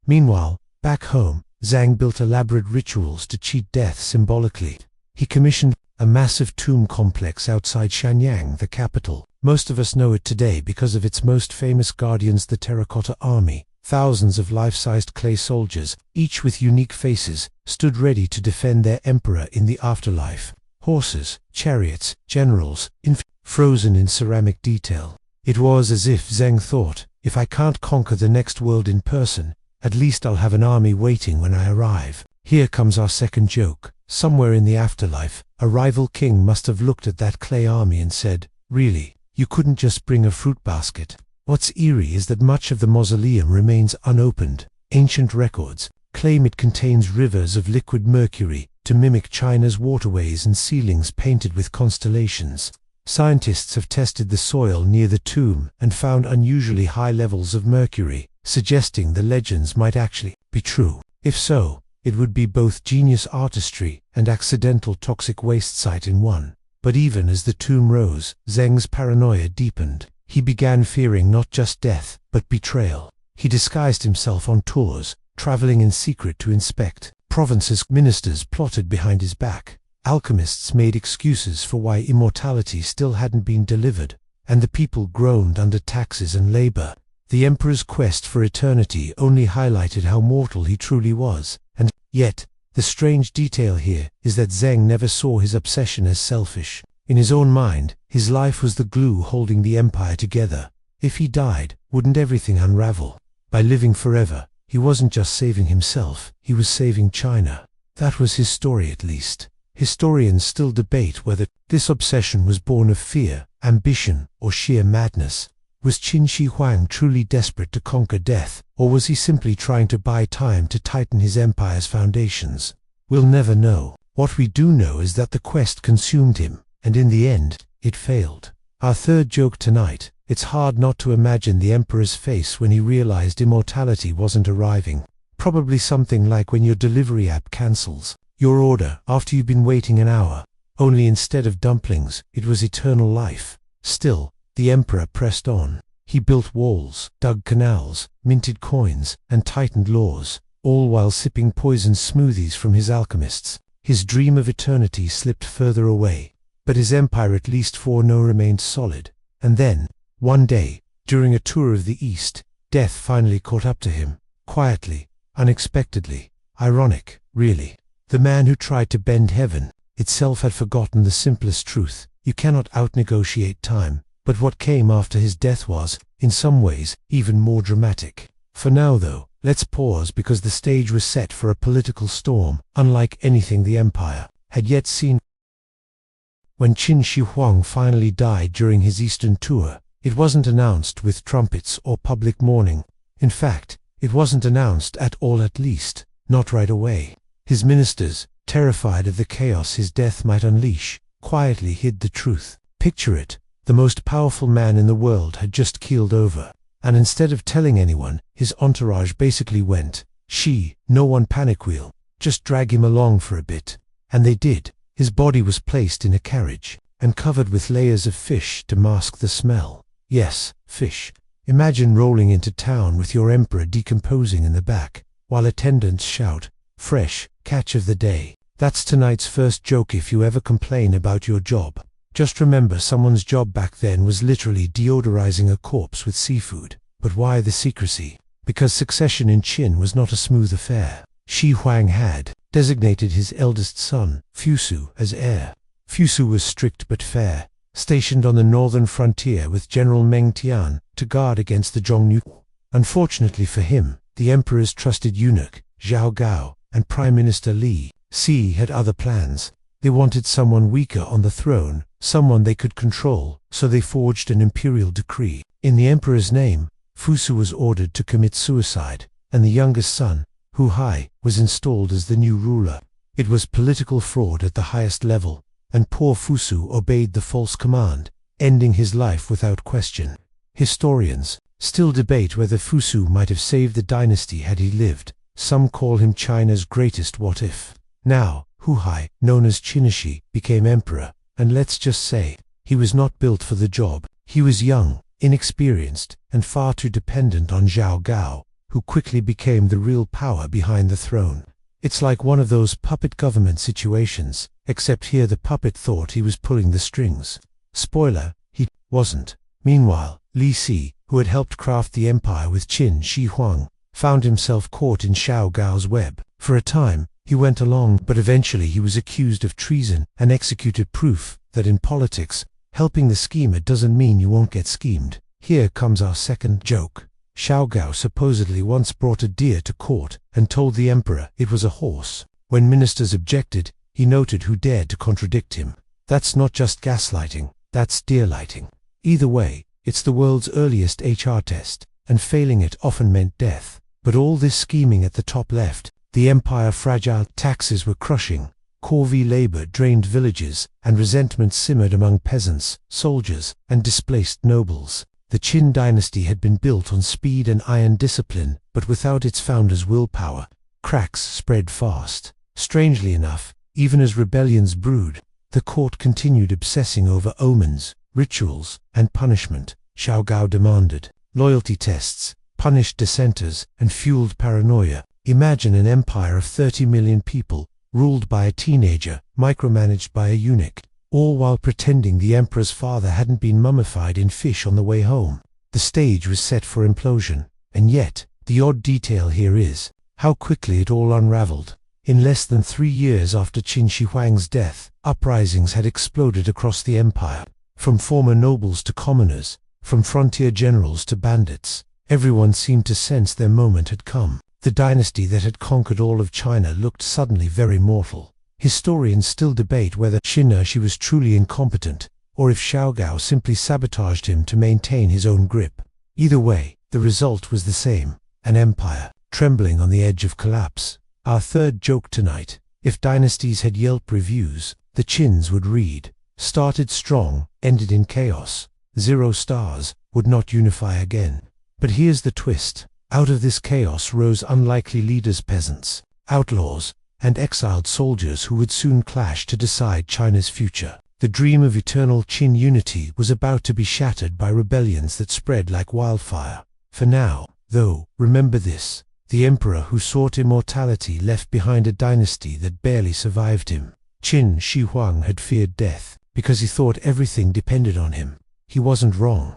Meanwhile, back home, Zhang built elaborate rituals to cheat death symbolically. He commissioned a massive tomb complex outside Shenyang, the capital. Most of us know it today because of its most famous guardians, the Terracotta Army. Thousands of life-sized clay soldiers, each with unique faces, stood ready to defend their emperor in the afterlife. Horses, chariots, generals, frozen in ceramic detail. It was as if Zheng thought, if I can't conquer the next world in person, at least I'll have an army waiting when I arrive. Here comes our second joke. Somewhere in the afterlife, a rival king must have looked at that clay army and said, really, you couldn't just bring a fruit basket? What's eerie is that much of the mausoleum remains unopened. Ancient records claim it contains rivers of liquid mercury to mimic China's waterways and ceilings painted with constellations. Scientists have tested the soil near the tomb and found unusually high levels of mercury, suggesting the legends might actually be true. If so, it would be both genius artistry and accidental toxic waste site in one. But even as the tomb rose, Zheng's paranoia deepened. He began fearing not just death, but betrayal. He disguised himself on tours, traveling in secret to inspect provinces. Ministers plotted behind his back. Alchemists made excuses for why immortality still hadn't been delivered, and the people groaned under taxes and labor. The emperor's quest for eternity only highlighted how mortal he truly was, and yet, The strange detail here is that Zheng never saw his obsession as selfish. In his own mind, his life was the glue holding the empire together. If he died, wouldn't everything unravel? By living forever, he wasn't just saving himself, he was saving China. That was his story at least. Historians still debate whether this obsession was born of fear, ambition, or sheer madness. Was Qin Shi Huang truly desperate to conquer death, or was he simply trying to buy time to tighten his empire's foundations? We'll never know. What we do know is that the quest consumed him, and in the end, it failed. Our third joke tonight: it's hard not to imagine the emperor's face when he realized immortality wasn't arriving. Probably something like when your delivery app cancels your order after you've been waiting an hour, only instead of dumplings, it was eternal life. Still, the emperor pressed on. He built walls, dug canals, minted coins, and tightened laws, all while sipping poison smoothies from his alchemists. His dream of eternity slipped further away, but his empire at least for now remained solid. And then, one day, during a tour of the East, death finally caught up to him, quietly, unexpectedly. Ironic, really. The man who tried to bend heaven itself had forgotten the simplest truth: you cannot outnegotiate time. But what came after his death was, in some ways, even more dramatic. For now though, let's pause, because the stage was set for a political storm, unlike anything the empire had yet seen. When Qin Shi Huang finally died during his eastern tour, it wasn't announced with trumpets or public mourning. In fact, it wasn't announced at all, at least, not right away. His ministers, terrified of the chaos his death might unleash, quietly hid the truth. Picture it. The most powerful man in the world had just keeled over, and instead of telling anyone, his entourage basically went, no one panic wheel, just drag him along for a bit. And they did. His body was placed in a carriage, and covered with layers of fish to mask the smell. Yes, fish. Imagine rolling into town with your emperor decomposing in the back, while attendants shout, "Fresh, catch of the day." That's tonight's first joke. If you ever complain about your job, just remember someone's job back then was literally deodorizing a corpse with seafood. But why the secrecy? Because succession in Qin was not a smooth affair. Shi Huang had designated his eldest son, Fusu, as heir. Fusu was strict but fair, stationed on the northern frontier with General Meng Tian to guard against the Zhongnu. Unfortunately for him, the emperor's trusted eunuch, Zhao Gao, and Prime Minister Li Si had other plans. They wanted someone weaker on the throne, someone they could control, so they forged an imperial decree. In the emperor's name, Fusu was ordered to commit suicide, and the youngest son, Hu Hai, was installed as the new ruler. It was political fraud at the highest level, and poor Fusu obeyed the false command, ending his life without question. Historians still debate whether Fusu might have saved the dynasty had he lived. Some call him China's greatest what-if. Now, Hu Hai, known as Qin Shi, became emperor, and let's just say, he was not built for the job. He was young, inexperienced, and far too dependent on Zhao Gao, who quickly became the real power behind the throne. It's like one of those puppet government situations, except here the puppet thought he was pulling the strings. Spoiler, he wasn't. Meanwhile, Li Si, who had helped craft the empire with Qin Shi Huang, found himself caught in Zhao Gao's web. For a time, he went along, but eventually he was accused of treason and executed. Proof that in politics, helping the schemer doesn't mean you won't get schemed. Here comes our second joke. Zhao Gao supposedly once brought a deer to court and told the emperor it was a horse. When ministers objected, he noted who dared to contradict him. That's not just gaslighting, that's deer-lighting. Either way, it's the world's earliest HR test, and failing it often meant death. But all this scheming at the top left, the empire fragile. Taxes were crushing, corvée labor drained villages, and resentment simmered among peasants, soldiers, and displaced nobles. The Qin dynasty had been built on speed and iron discipline, but without its founder's willpower, cracks spread fast. Strangely enough, even as rebellions brewed, the court continued obsessing over omens, rituals, and punishment. Zhao Gao demanded loyalty tests, punished dissenters, and fueled paranoia. Imagine an empire of 30 million people, ruled by a teenager, micromanaged by a eunuch, all while pretending the emperor's father hadn't been mummified in fish on the way home. The stage was set for implosion, and yet, the odd detail here is how quickly it all unraveled. In less than 3 years after Qin Shi Huang's death, uprisings had exploded across the empire. From former nobles to commoners, from frontier generals to bandits, everyone seemed to sense their moment had come. The dynasty that had conquered all of China looked suddenly very mortal. Historians still debate whether Qin Shi was truly incompetent, or if Xiaogao simply sabotaged him to maintain his own grip. Either way, the result was the same: an empire trembling on the edge of collapse. Our third joke tonight: if dynasties had Yelp reviews, the Qins would read, "Started strong, ended in chaos. 0 stars, would not unify again." But here's the twist: out of this chaos rose unlikely leaders, peasants, outlaws, and exiled soldiers who would soon clash to decide China's future. The dream of eternal Qin unity was about to be shattered by rebellions that spread like wildfire. For now, though, remember this: the emperor who sought immortality left behind a dynasty that barely survived him. Qin Shi Huang had feared death because he thought everything depended on him. He wasn't wrong.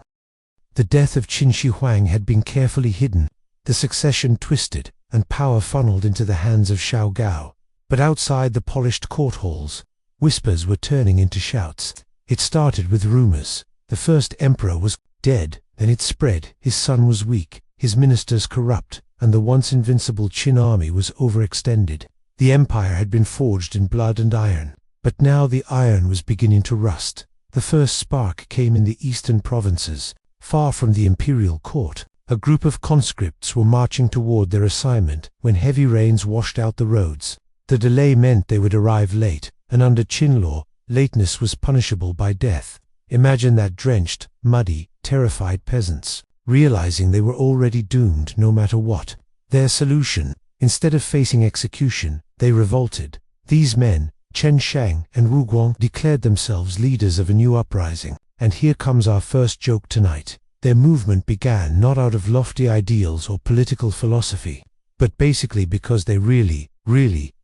The death of Qin Shi Huang had been carefully hidden, the succession twisted, and power funneled into the hands of Xiaogao. But outside the polished court halls, whispers were turning into shouts. It started with rumors. The first emperor was dead, then it spread: his son was weak, his ministers corrupt, and the once invincible Qin army was overextended. The empire had been forged in blood and iron, but now the iron was beginning to rust. The first spark came in the eastern provinces, far from the imperial court. A group of conscripts were marching toward their assignment when heavy rains washed out the roads. The delay meant they would arrive late, and under Qin law, lateness was punishable by death. Imagine that: drenched, muddy, terrified peasants, realizing they were already doomed no matter what. Their solution: instead of facing execution, they revolted. These men, Chen Shang and Wu Guang, declared themselves leaders of a new uprising. And here comes our first joke tonight. Their movement began not out of lofty ideals or political philosophy, but basically because they really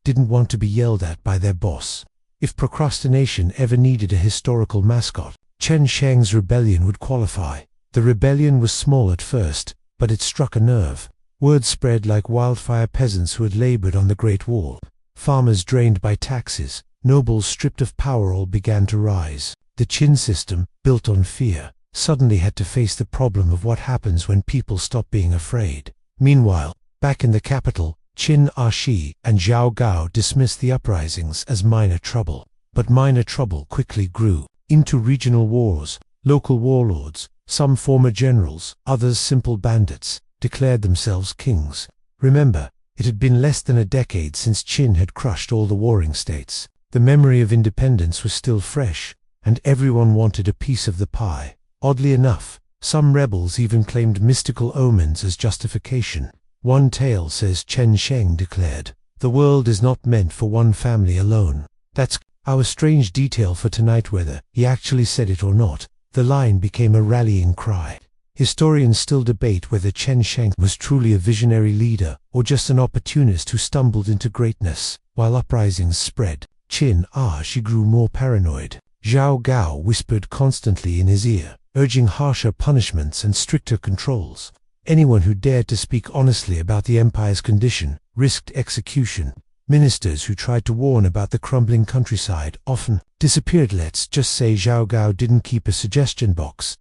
didn't want to be yelled at by their boss. If procrastination ever needed a historical mascot, Chen Shang's rebellion would qualify. The rebellion was small at first, but it struck a nerve. Word spread like wildfire: peasants who had labored on the Great Wall, farmers drained by taxes, nobles stripped of power, all began to rise. The Qin system, built on fear, suddenly had to face the problem of what happens when people stop being afraid. Meanwhile, back in the capital, Qin Shi and Zhao Gao dismissed the uprisings as minor trouble. But minor trouble quickly grew into regional wars. Local warlords, some former generals, others simple bandits, declared themselves kings. Remember, it had been less than a decade since Qin had crushed all the warring states. The memory of independence was still fresh, and everyone wanted a piece of the pie. Oddly enough, some rebels even claimed mystical omens as justification. One tale says Chen Sheng declared, "The world is not meant for one family alone." That's our strange detail for tonight. Whether he actually said it or not, the line became a rallying cry. Historians still debate whether Chen Sheng was truly a visionary leader or just an opportunist who stumbled into greatness. While uprisings spread, Qin Shi grew more paranoid. Zhao Gao whispered constantly in his ear, urging harsher punishments and stricter controls. Anyone who dared to speak honestly about the empire's condition risked execution. Ministers who tried to warn about the crumbling countryside often disappeared. Let's just say Zhao Gao didn't keep a suggestion box.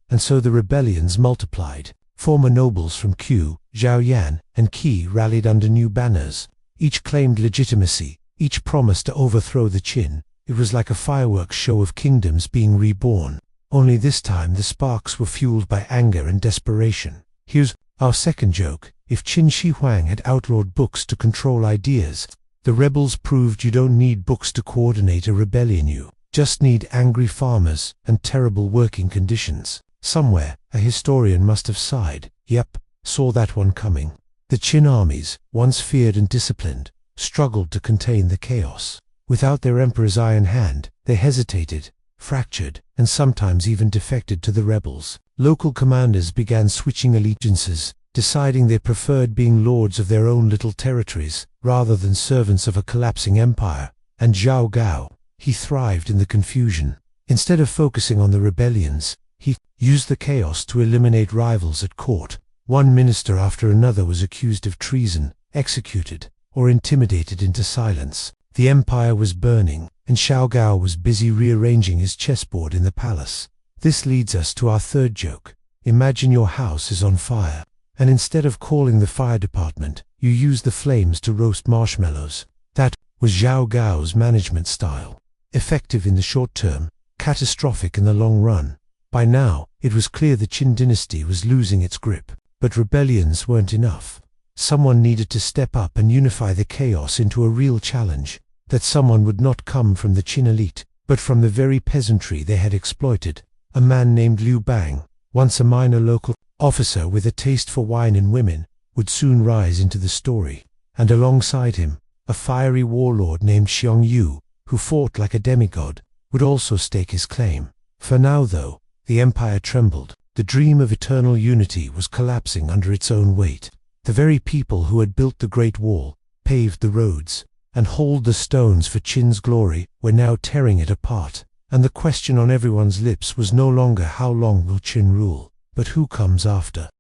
And so the rebellions multiplied. Former nobles from Q, Zhaoyan, and Qi rallied under new banners. Each claimed legitimacy, each promised to overthrow the Qin. It was like a fireworks show of kingdoms being reborn. Only this time the sparks were fueled by anger and desperation. Here's our second joke. If Qin Shi Huang had outlawed books to control ideas, the rebels proved you don't need books to coordinate a rebellion. You just need angry farmers and terrible working conditions. Somewhere, a historian must have sighed, "Yep, saw that one coming." The Qin armies, once feared and disciplined, struggled to contain the chaos. Without their emperor's iron hand, they hesitated, fractured, and sometimes even defected to the rebels. Local commanders began switching allegiances, deciding they preferred being lords of their own little territories rather than servants of a collapsing empire. And Zhao Gao, he thrived in the confusion. Instead of focusing on the rebellions, he used the chaos to eliminate rivals at court. One minister after another was accused of treason, executed. or intimidated into silence. The empire was burning, and Xiao Gao was busy rearranging his chessboard in the palace. This leads us to our third joke. Imagine your house is on fire, and instead of calling the fire department, you use the flames to roast marshmallows. That was Xiao Gao's management style. Effective in the short term, catastrophic in the long run. By now, it was clear the Qin dynasty was losing its grip, but rebellions weren't enough. Someone needed to step up and unify the chaos into a real challenge. That someone would not come from the Qin elite, but from the very peasantry they had exploited. A man named Liu Bang, once a minor local officer with a taste for wine and women, would soon rise into the story. And alongside him, a fiery warlord named Xiong Yu, who fought like a demigod, would also stake his claim. For now, though, the empire trembled. The dream of eternal unity was collapsing under its own weight. The very people who had built the Great Wall, paved the roads, and hauled the stones for Qin's glory were now tearing it apart. And the question on everyone's lips was no longer how long will Qin rule, but who comes after.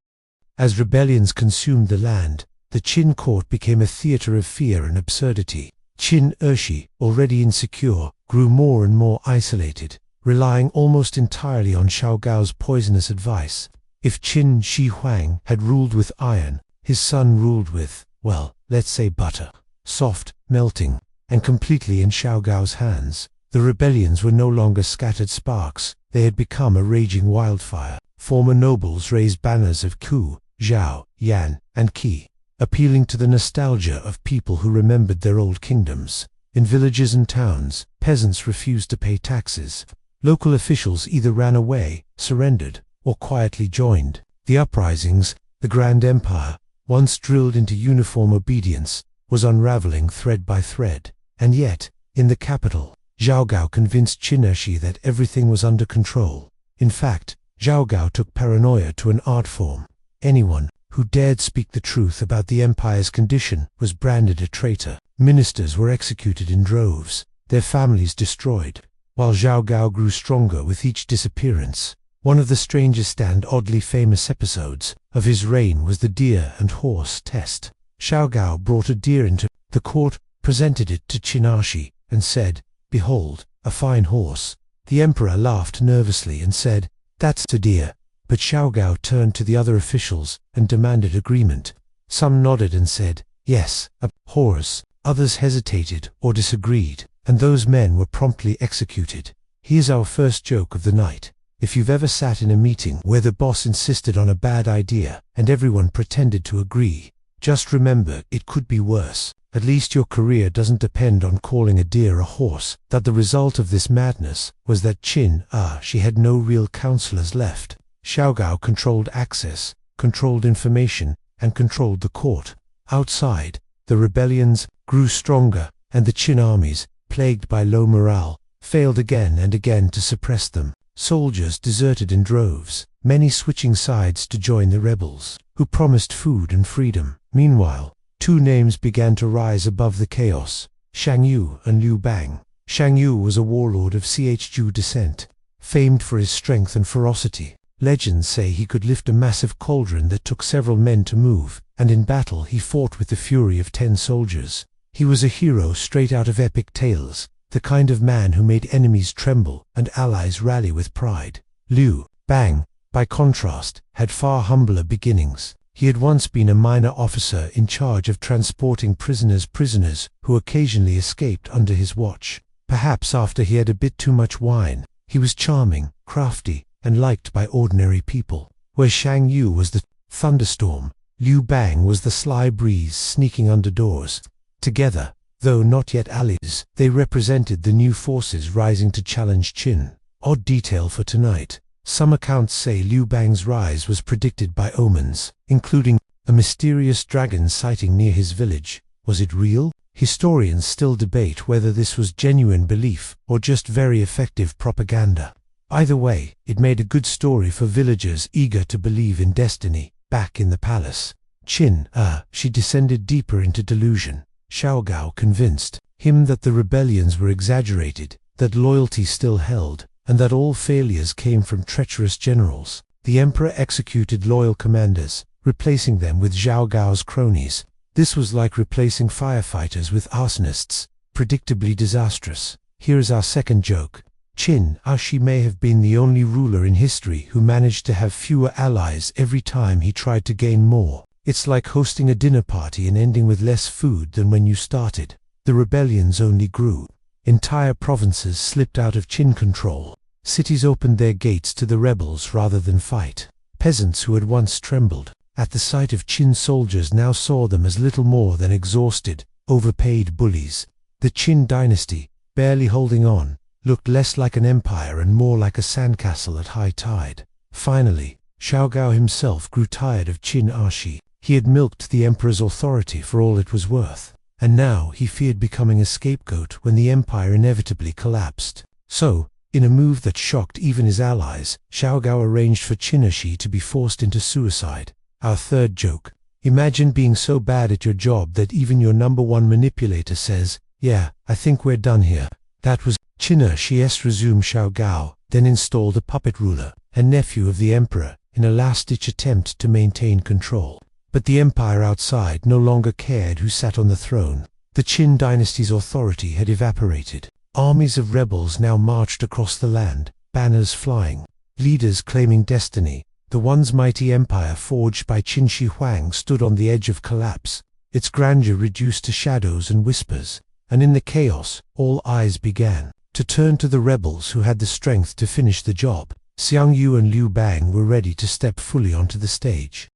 As rebellions consumed the land, the Qin court became a theater of fear and absurdity. Qin Shi, already insecure, grew more and more isolated, relying almost entirely on Xiao Gao's poisonous advice. If Qin Shi Huang had ruled with iron, his son ruled with, well, let's say butter. Soft, melting, and completely in Xiao Gao's hands. The rebellions were no longer scattered sparks, they had become a raging wildfire. Former nobles raised banners of Ku, Zhao, Yan, and Qi, appealing to the nostalgia of people who remembered their old kingdoms. In villages and towns, peasants refused to pay taxes. Local officials either ran away, surrendered, or quietly joined. The uprisings, the Grand Empire, once drilled into uniform obedience, was unraveling thread by thread. And yet, in the capital, Xiao Gao convinced Qin Shi that everything was under control. In fact, Xiao Gao took paranoia to an art form. Anyone who dared speak the truth about the empire's condition was branded a traitor. Ministers were executed in droves, their families destroyed. While Xiao Gao grew stronger with each disappearance, one of the strangest and oddly famous episodes of his reign was the deer and horse test. Xiao Gao brought a deer into the court, presented it to Qin Shi, and said, "Behold, a fine horse." The emperor laughed nervously and said, "That's a deer." But Xiao Gao turned to the other officials and demanded agreement. Some nodded and said, "Yes, a horse." Others hesitated or disagreed, and those men were promptly executed. Here's our first joke of the night. If you've ever sat in a meeting where the boss insisted on a bad idea and everyone pretended to agree, just remember it could be worse. At least your career doesn't depend on calling a deer a horse. That the result of this madness was that Qin Shi had no real counselors left. Xiao Gao controlled access, controlled information, and controlled the court. Outside, the rebellions grew stronger, and the Qin armies, plagued by low morale, failed again and again to suppress them. Soldiers deserted in droves, many switching sides to join the rebels, who promised food and freedom. Meanwhile, two names began to rise above the chaos: Shang Yu and Liu Bang. Shang Yu was a warlord of Chu descent, famed for his strength and ferocity. Legends say he could lift a massive cauldron that took several men to move, and in battle he fought with the fury of 10 soldiers. He was a hero straight out of epic tales, the kind of man who made enemies tremble and allies rally with pride. Liu Bang, by contrast, had far humbler beginnings. He had once been a minor officer in charge of transporting prisoners who occasionally escaped under his watch. Perhaps after he had a bit too much wine. He was charming, crafty, and liked by ordinary people. Where Shang Yu was the thunderstorm, Liu Bang was the sly breeze sneaking under doors. Together, though not yet allies, they represented the new forces rising to challenge Qin. Odd detail for tonight. Some accounts say Liu Bang's rise was predicted by omens, including a mysterious dragon sighting near his village. Was it real? Historians still debate whether this was genuine belief or just very effective propaganda. Either way, it made a good story for villagers eager to believe in destiny. Back in the palace, Qin Shi descended deeper into delusion. Xiao Gao convinced him that the rebellions were exaggerated, that loyalty still held, and that all failures came from treacherous generals. The emperor executed loyal commanders, replacing them with Xiao Gao's cronies. This was like replacing firefighters with arsonists, predictably disastrous. Here's our second joke. Qin Shi may have been the only ruler in history who managed to have fewer allies every time he tried to gain more. It's like hosting a dinner party and ending with less food than when you started. The rebellions only grew. Entire provinces slipped out of Qin control. Cities opened their gates to the rebels rather than fight. Peasants who had once trembled at the sight of Qin soldiers now saw them as little more than exhausted, overpaid bullies. The Qin dynasty, barely holding on, looked less like an empire and more like a sandcastle at high tide. Finally, Xiaogao himself grew tired of Qin Shi. He had milked the emperor's authority for all it was worth, and now he feared becoming a scapegoat when the empire inevitably collapsed. So, in a move that shocked even his allies, Xiaogao arranged for Qin Shi to be forced into suicide. Our third joke. Imagine being so bad at your job that even your #1 manipulator says, "Yeah, I think we're done here." That was Qin Shi's resumed Xiaogao, then installed a puppet ruler, a nephew of the emperor, in a last-ditch attempt to maintain control. But the empire outside no longer cared who sat on the throne. The Qin dynasty's authority had evaporated. Armies of rebels now marched across the land, banners flying, leaders claiming destiny. The once mighty empire forged by Qin Shi Huang stood on the edge of collapse, its grandeur reduced to shadows and whispers, and in the chaos, all eyes began to turn to the rebels who had the strength to finish the job. Xiang Yu and Liu Bang were ready to step fully onto the stage.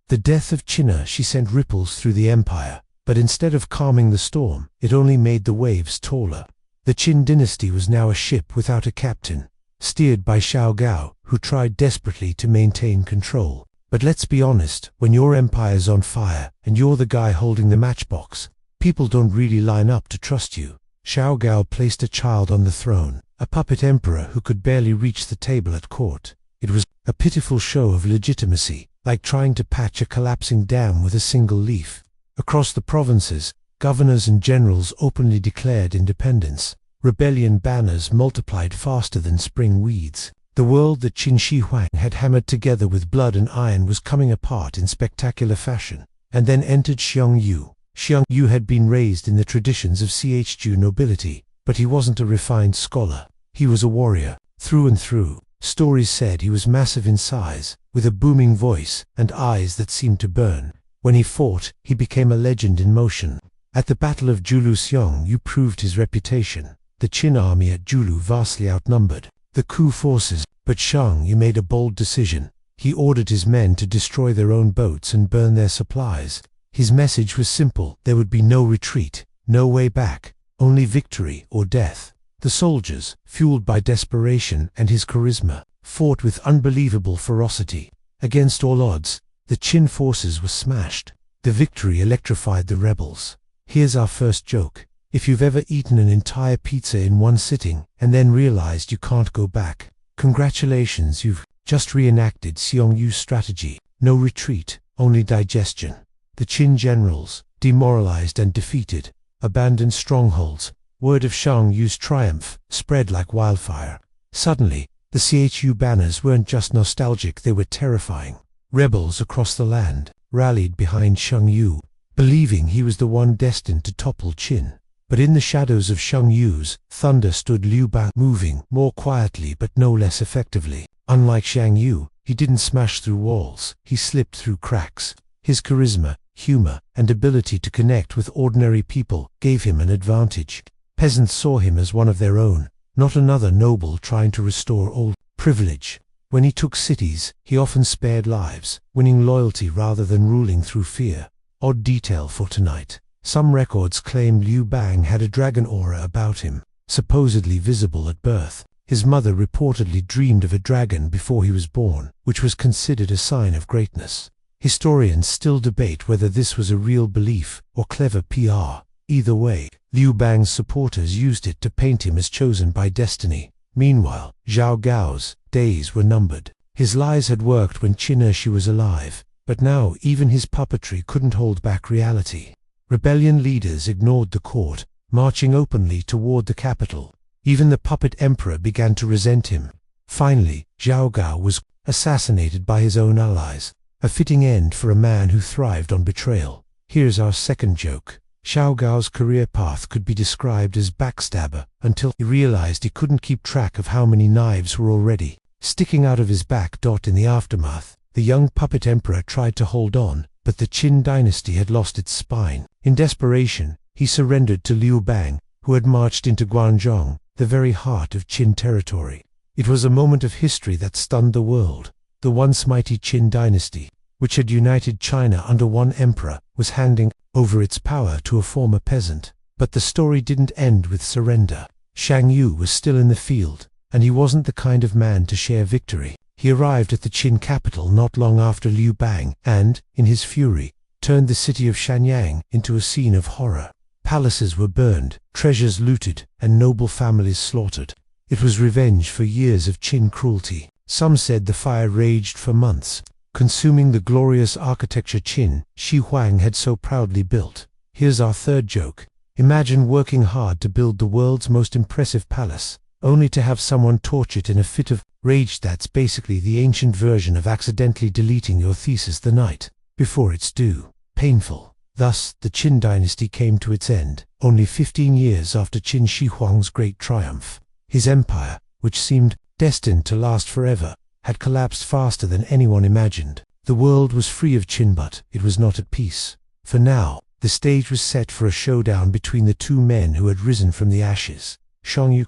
The death of Qin Shi sent ripples through the empire, but instead of calming the storm, it only made the waves taller. The Qin dynasty was now a ship without a captain, steered by Xiaogao, who tried desperately to maintain control. But let's be honest, when your empire's on fire, and you're the guy holding the matchbox, people don't really line up to trust you. Xiaogao placed a child on the throne, a puppet emperor who could barely reach the table at court. It was a pitiful show of legitimacy, like trying to patch a collapsing dam with a single leaf. Across the provinces, governors and generals openly declared independence. Rebellion banners multiplied faster than spring weeds. The world that Qin Shi Huang had hammered together with blood and iron was coming apart in spectacular fashion. And then entered Xiang Yu. Xiang Yu had been raised in the traditions of Chju nobility, but he wasn't a refined scholar. He was a warrior, through and through. Stories said he was massive in size, with a booming voice and eyes that seemed to burn. When he fought, he became a legend in motion. At the Battle of Julu, Xiang Yu proved his reputation. The Qin army at Julu vastly outnumbered the Ku forces, but Xiang Yu made a bold decision. He ordered his men to destroy their own boats and burn their supplies. His message was simple: there would be no retreat, no way back, only victory or death. The soldiers, fueled by desperation and his charisma, fought with unbelievable ferocity. Against all odds, the Qin forces were smashed. The victory electrified the rebels. Here's our first joke. If you've ever eaten an entire pizza in one sitting and then realized you can't go back, congratulations, you've just reenacted Xiang Yu's strategy. No retreat, only digestion. The Qin generals, demoralized and defeated, abandoned strongholds. Word of Xiang Yu's triumph spread like wildfire. Suddenly, the Chju banners weren't just nostalgic, they were terrifying. Rebels across the land rallied behind Xiang Yu, believing he was the one destined to topple Qin. But in the shadows of Xiang Yu's thunder stood Liu Bang, moving more quietly but no less effectively. Unlike Xiang Yu, he didn't smash through walls, he slipped through cracks. His charisma, humor, and ability to connect with ordinary people gave him an advantage. Peasants saw him as one of their own, not another noble trying to restore old privilege. When he took cities, he often spared lives, winning loyalty rather than ruling through fear. Odd detail for tonight. Some records claim Liu Bang had a dragon aura about him, supposedly visible at birth. His mother reportedly dreamed of a dragon before he was born, which was considered a sign of greatness. Historians still debate whether this was a real belief or clever PR. Either way, Liu Bang's supporters used it to paint him as chosen by destiny. Meanwhile, Zhao Gao's days were numbered. His lies had worked when Qin Shi was alive, but now even his puppetry couldn't hold back reality. Rebellion leaders ignored the court, marching openly toward the capital. Even the puppet emperor began to resent him. Finally, Zhao Gao was assassinated by his own allies, a fitting end for a man who thrived on betrayal. Here's our second joke. Xiao Gao's career path could be described as backstabber until he realized he couldn't keep track of how many knives were already sticking out of his back. In the aftermath, the young puppet emperor tried to hold on, but the Qin dynasty had lost its spine. In desperation, he surrendered to Liu Bang, who had marched into Guangzhou, the very heart of Qin territory. It was a moment of history that stunned the world. The once mighty Qin dynasty, which had united China under one emperor, was handing over its power to a former peasant. But the story didn't end with surrender. Shang Yu was still in the field, and he wasn't the kind of man to share victory. He arrived at the Qin capital not long after Liu Bang and, in his fury, turned the city of Shanyang into a scene of horror. Palaces were burned, treasures looted, and noble families slaughtered. It was revenge for years of Qin cruelty. Some said the fire raged for months, consuming the glorious architecture Qin Shi Huang had so proudly built. Here's our third joke. Imagine working hard to build the world's most impressive palace, only to have someone torch it in a fit of rage. That's basically the ancient version of accidentally deleting your thesis the night before it's due. Painful. Thus, the Qin dynasty came to its end, only 15 years after Qin Shi Huang's great triumph. His empire, which seemed destined to last forever, had collapsed faster than anyone imagined. The world was free of Qin, but it was not at peace. For now, the stage was set for a showdown between the two men who had risen from the ashes: Shang Yu,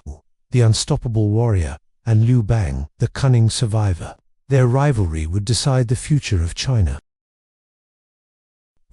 the unstoppable warrior, and Liu Bang, the cunning survivor. Their rivalry would decide the future of China.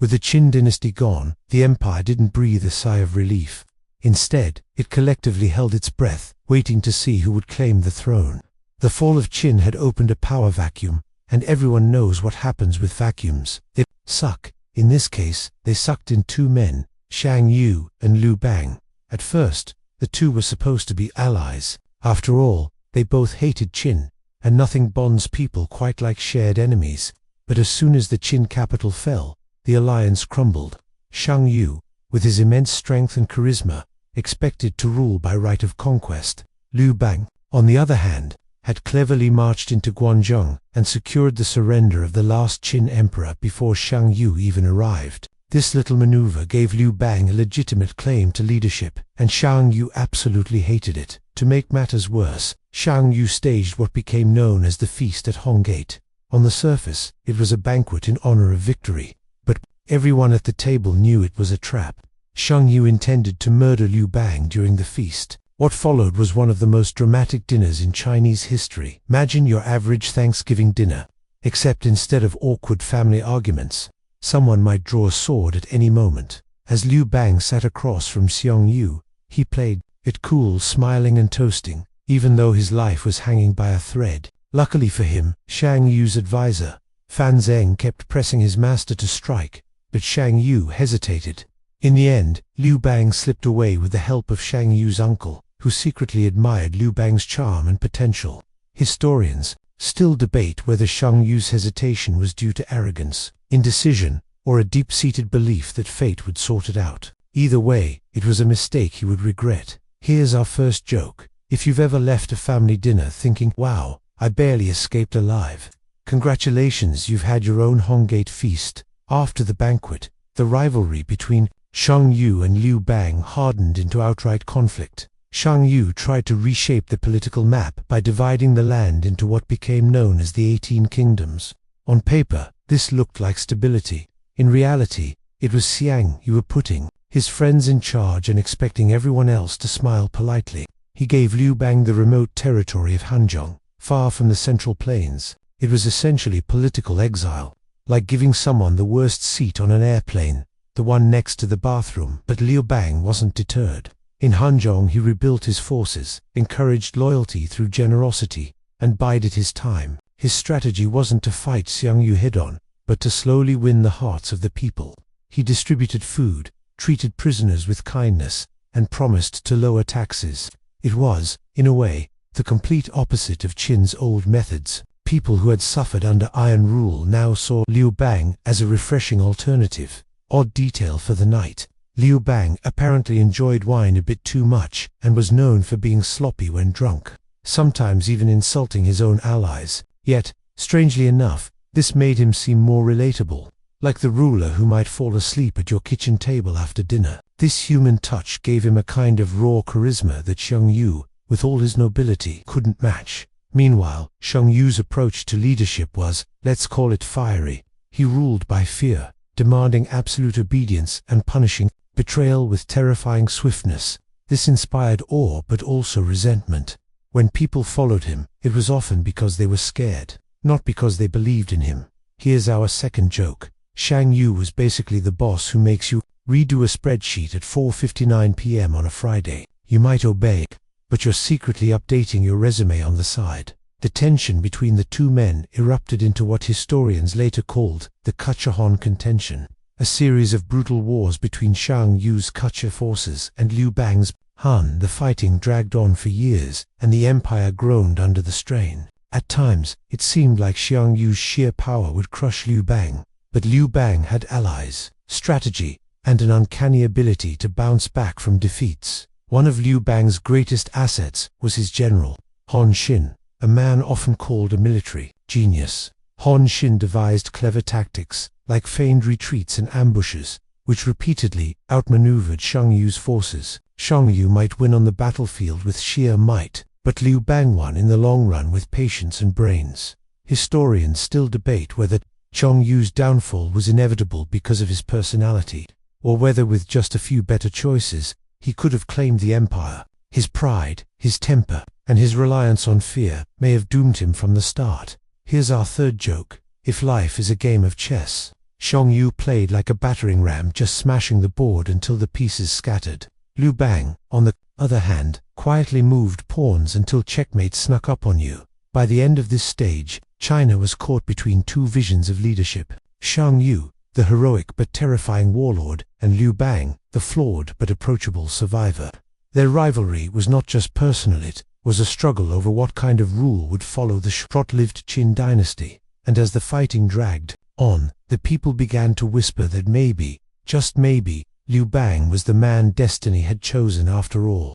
With the Qin dynasty gone, the empire didn't breathe a sigh of relief. Instead, it collectively held its breath, waiting to see who would claim the throne. The fall of Qin had opened a power vacuum, and everyone knows what happens with vacuums. They suck. In this case, they sucked in two men, Shang Yu and Liu Bang. At first, the two were supposed to be allies. After all, they both hated Qin, and nothing bonds people quite like shared enemies. But as soon as the Qin capital fell, the alliance crumbled. Shang Yu, with his immense strength and charisma, expected to rule by right of conquest. Liu Bang, on the other hand, had cleverly marched into Guangzhou and secured the surrender of the last Qin emperor before Shang Yu even arrived. This little maneuver gave Liu Bang a legitimate claim to leadership, and Shang Yu absolutely hated it. To make matters worse, Shang Yu staged what became known as the Feast at Honggate. On the surface, it was a banquet in honor of victory, but everyone at the table knew it was a trap. Shang Yu intended to murder Liu Bang during the feast. What followed was one of the most dramatic dinners in Chinese history. Imagine your average Thanksgiving dinner, except instead of awkward family arguments, someone might draw a sword at any moment. As Liu Bang sat across from Shang Yu, he played it cool, smiling and toasting, even though his life was hanging by a thread. Luckily for him, Shang Yu's advisor, Fan Zheng, kept pressing his master to strike, but Shang Yu hesitated. In the end, Liu Bang slipped away with the help of Shang Yu's uncle, who secretly admired Liu Bang's charm and potential. Historians still debate whether Shang Yu's hesitation was due to arrogance, indecision, or a deep-seated belief that fate would sort it out. Either way, it was a mistake he would regret. Here's our first joke. If you've ever left a family dinner thinking, "Wow, I barely escaped alive," congratulations, you've had your own Honggate feast. After the banquet, the rivalry between Shang Yu and Liu Bang hardened into outright conflict. Shang Yu tried to reshape the political map by dividing the land into what became known as the 18 Kingdoms. On paper, this looked like stability. In reality, it was Xiang Yu putting his friends in charge and expecting everyone else to smile politely. He gave Liu Bang the remote territory of Hanzhong, far from the central plains. It was essentially political exile, like giving someone the worst seat on an airplane, the one next to the bathroom. But Liu Bang wasn't deterred. In Hanzhong, he rebuilt his forces, encouraged loyalty through generosity, and bided his time. His strategy wasn't to fight Xiang Yu head-on, but to slowly win the hearts of the people. He distributed food, treated prisoners with kindness, and promised to lower taxes. It was, in a way, the complete opposite of Qin's old methods. People who had suffered under iron rule now saw Liu Bang as a refreshing alternative. Odd detail for the night: Liu Bang apparently enjoyed wine a bit too much and was known for being sloppy when drunk, sometimes even insulting his own allies. Yet, strangely enough, this made him seem more relatable. like the ruler who might fall asleep at your kitchen table after dinner. This human touch gave him a kind of raw charisma that Xiang Yu, with all his nobility, couldn't match. Meanwhile, Xiang Yu's approach to leadership was, let's call it fiery. He ruled by fear, demanding absolute obedience and punishing betrayal with terrifying swiftness. This inspired awe but also resentment. When people followed him, it was often because they were scared, not because they believed in him. Here's our second joke. Xiang Yu was basically the boss who makes you redo a spreadsheet at 4:59 p.m. on a Friday. You might obey, but you're secretly updating your resume on the side. The tension between the two men erupted into what historians later called the Quchahan contention, a series of brutal wars between Xiang Yu's Qucha forces and Liu Bang's Han. The fighting dragged on for years, and the empire groaned under the strain. At times, it seemed like Xiang Yu's sheer power would crush Liu Bang, but Liu Bang had allies, strategy, and an uncanny ability to bounce back from defeats. One of Liu Bang's greatest assets was his general, Han Xin, a man often called a military genius. Han Xin devised clever tactics, like feigned retreats and ambushes, which repeatedly outmaneuvered Xiang Yu's forces. Xiang Yu might win on the battlefield with sheer might, but Liu Bang won in the long run with patience and brains. Historians still debate whether Xiang Yu's downfall was inevitable because of his personality, or whether with just a few better choices, he could have claimed the empire. His pride, his temper, and his reliance on fear may have doomed him from the start. Here's our third joke. If life is a game of chess, Xiang Yu played like a battering ram, just smashing the board until the pieces scattered. Liu Bang, on the other hand, quietly moved pawns until checkmate snuck up on you. By the end of this stage, China was caught between two visions of leadership. Xiang Yu, the heroic but terrifying warlord, and Liu Bang, the flawed but approachable survivor. Their rivalry was not just personal, it was a struggle over what kind of rule would follow the short-lived Qin dynasty. And as the fighting dragged on, the people began to whisper that maybe, just maybe, Liu Bang was the man destiny had chosen after all.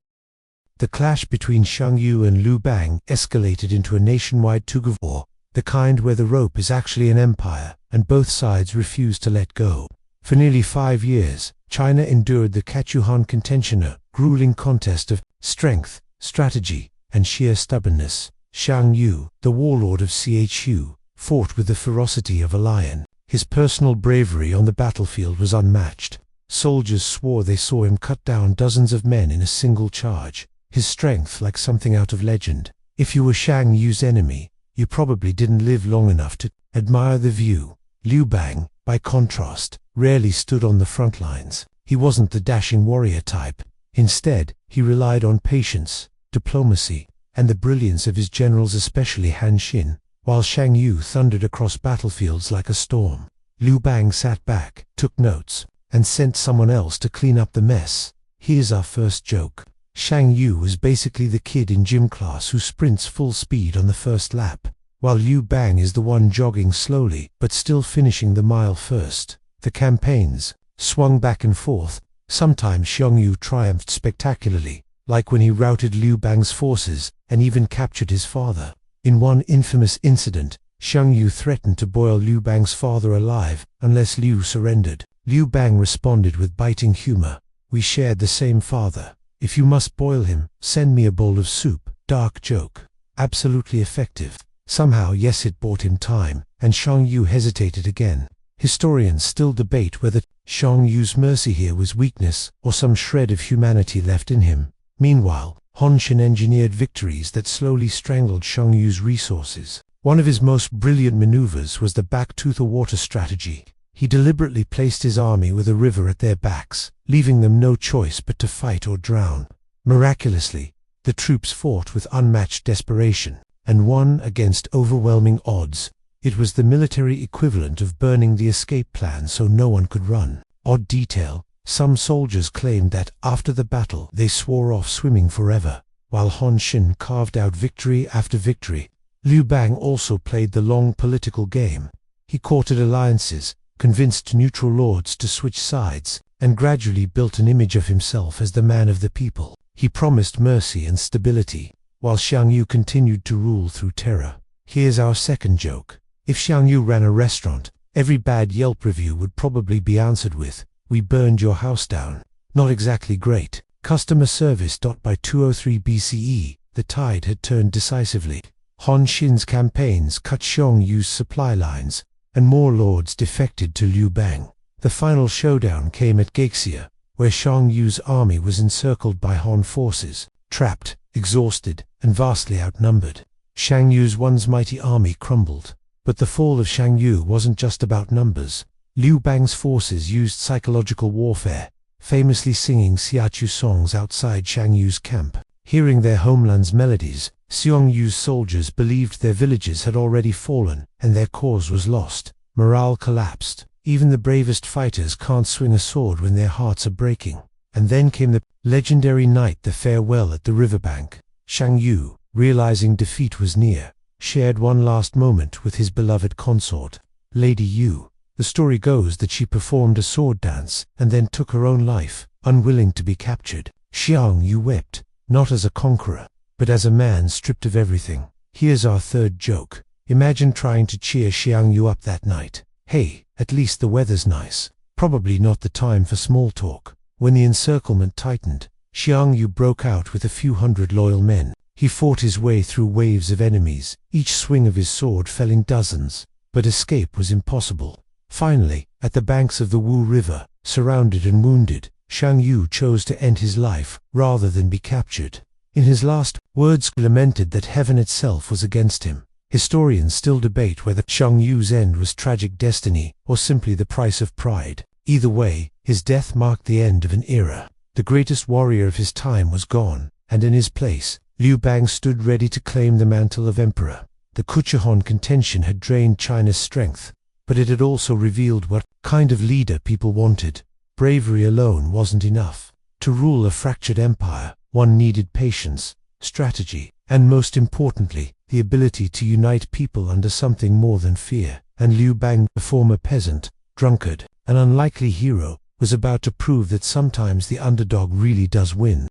The clash between Xiang Yu and Liu Bang escalated into a nationwide tug-of-war, the kind where the rope is actually an empire, and both sides refuse to let go. For nearly 5 years, China endured the Quchahan contention, a grueling contest of strength, strategy, and sheer stubbornness. Xiang Yu, the warlord of Chu, fought with the ferocity of a lion. His personal bravery on the battlefield was unmatched. Soldiers swore they saw him cut down dozens of men in a single charge, his strength like something out of legend. If you were Xiang Yu's enemy, you probably didn't live long enough to admire the view. Liu Bang, by contrast, rarely stood on the front lines. He wasn't the dashing warrior type. Instead, he relied on patience, diplomacy, and the brilliance of his generals, especially Han Xin. While Xiang Yu thundered across battlefields like a storm, Liu Bang sat back, took notes, and sent someone else to clean up the mess. Here's our first joke. Xiang Yu was basically the kid in gym class who sprints full speed on the first lap, while Liu Bang is the one jogging slowly but still finishing the mile first. The campaigns swung back and forth. Sometimes Xiang Yu triumphed spectacularly, like when he routed Liu Bang's forces and even captured his father. In one infamous incident, Xiang Yu threatened to boil Liu Bang's father alive unless Liu surrendered. Liu Bang responded with biting humor. "We shared the same father. If you must boil him, send me a bowl of soup." Dark joke. Absolutely effective. Somehow, yes, it bought him time, and Xiang Yu hesitated again. Historians still debate whether Xiang Yu's mercy here was weakness or some shred of humanity left in him. Meanwhile, Han Xin engineered victories that slowly strangled Xiang Yu's resources. One of his most brilliant maneuvers was the back-to-the-water strategy. He deliberately placed his army with a river at their backs, leaving them no choice but to fight or drown. Miraculously, the troops fought with unmatched desperation, and won against overwhelming odds. It was the military equivalent of burning the escape plan so no one could run. Odd detail, some soldiers claimed that after the battle they swore off swimming forever, while Han Xin carved out victory after victory. Liu Bang also played the long political game. He courted alliances, convinced neutral lords to switch sides, and gradually built an image of himself as the man of the people. He promised mercy and stability, while Xiang Yu continued to rule through terror. Here's our second joke. If Xiang Yu ran a restaurant, Every bad Yelp review would probably be answered with, "We burned your house down." Not exactly great customer service. By 203 BCE, the tide had turned decisively. Han Xin's campaigns cut Xiong Yu's supply lines, and more lords defected to Liu Bang. The final showdown came at Gaixia, where Xiong Yu's army was encircled by Han forces, trapped, exhausted, and vastly outnumbered. Shang Yu's once mighty army crumbled. But the fall of Shang Yu wasn't just about numbers. Liu Bang's forces used psychological warfare, famously singing Xiachu songs outside Shang Yu's camp. Hearing their homeland's melodies, Xiong Yu's soldiers believed their villages had already fallen and their cause was lost. Morale collapsed. Even the bravest fighters can't swing a sword when their hearts are breaking. And then came the legendary night, the farewell at the riverbank. Shang Yu, realizing defeat was near, shared one last moment with his beloved consort, Lady Yu. The story goes that she performed a sword dance and then took her own life, unwilling to be captured. Xiang Yu wept, not as a conqueror, but as a man stripped of everything. Here's our third joke. Imagine trying to cheer Xiang Yu up that night. "Hey, at least the weather's nice." Probably not the time for small talk. When the encirclement tightened, Xiang Yu broke out with a few hundred loyal men. He fought his way through waves of enemies, each swing of his sword felling dozens, but escape was impossible. Finally, at the banks of the Wu River, surrounded and wounded, Shang Yu chose to end his life rather than be captured. In his last words, lamented that heaven itself was against him. Historians still debate whether Shang Yu's end was tragic destiny or simply the price of pride. Either way, his death marked the end of an era. The greatest warrior of his time was gone, and in his place, Liu Bang stood ready to claim the mantle of emperor. The Kuchihon contention had drained China's strength, but it had also revealed what kind of leader people wanted. Bravery alone wasn't enough. To rule a fractured empire, one needed patience, strategy, and most importantly, the ability to unite people under something more than fear. And Liu Bang, a former peasant, drunkard, an unlikely hero, was about to prove that sometimes the underdog really does win.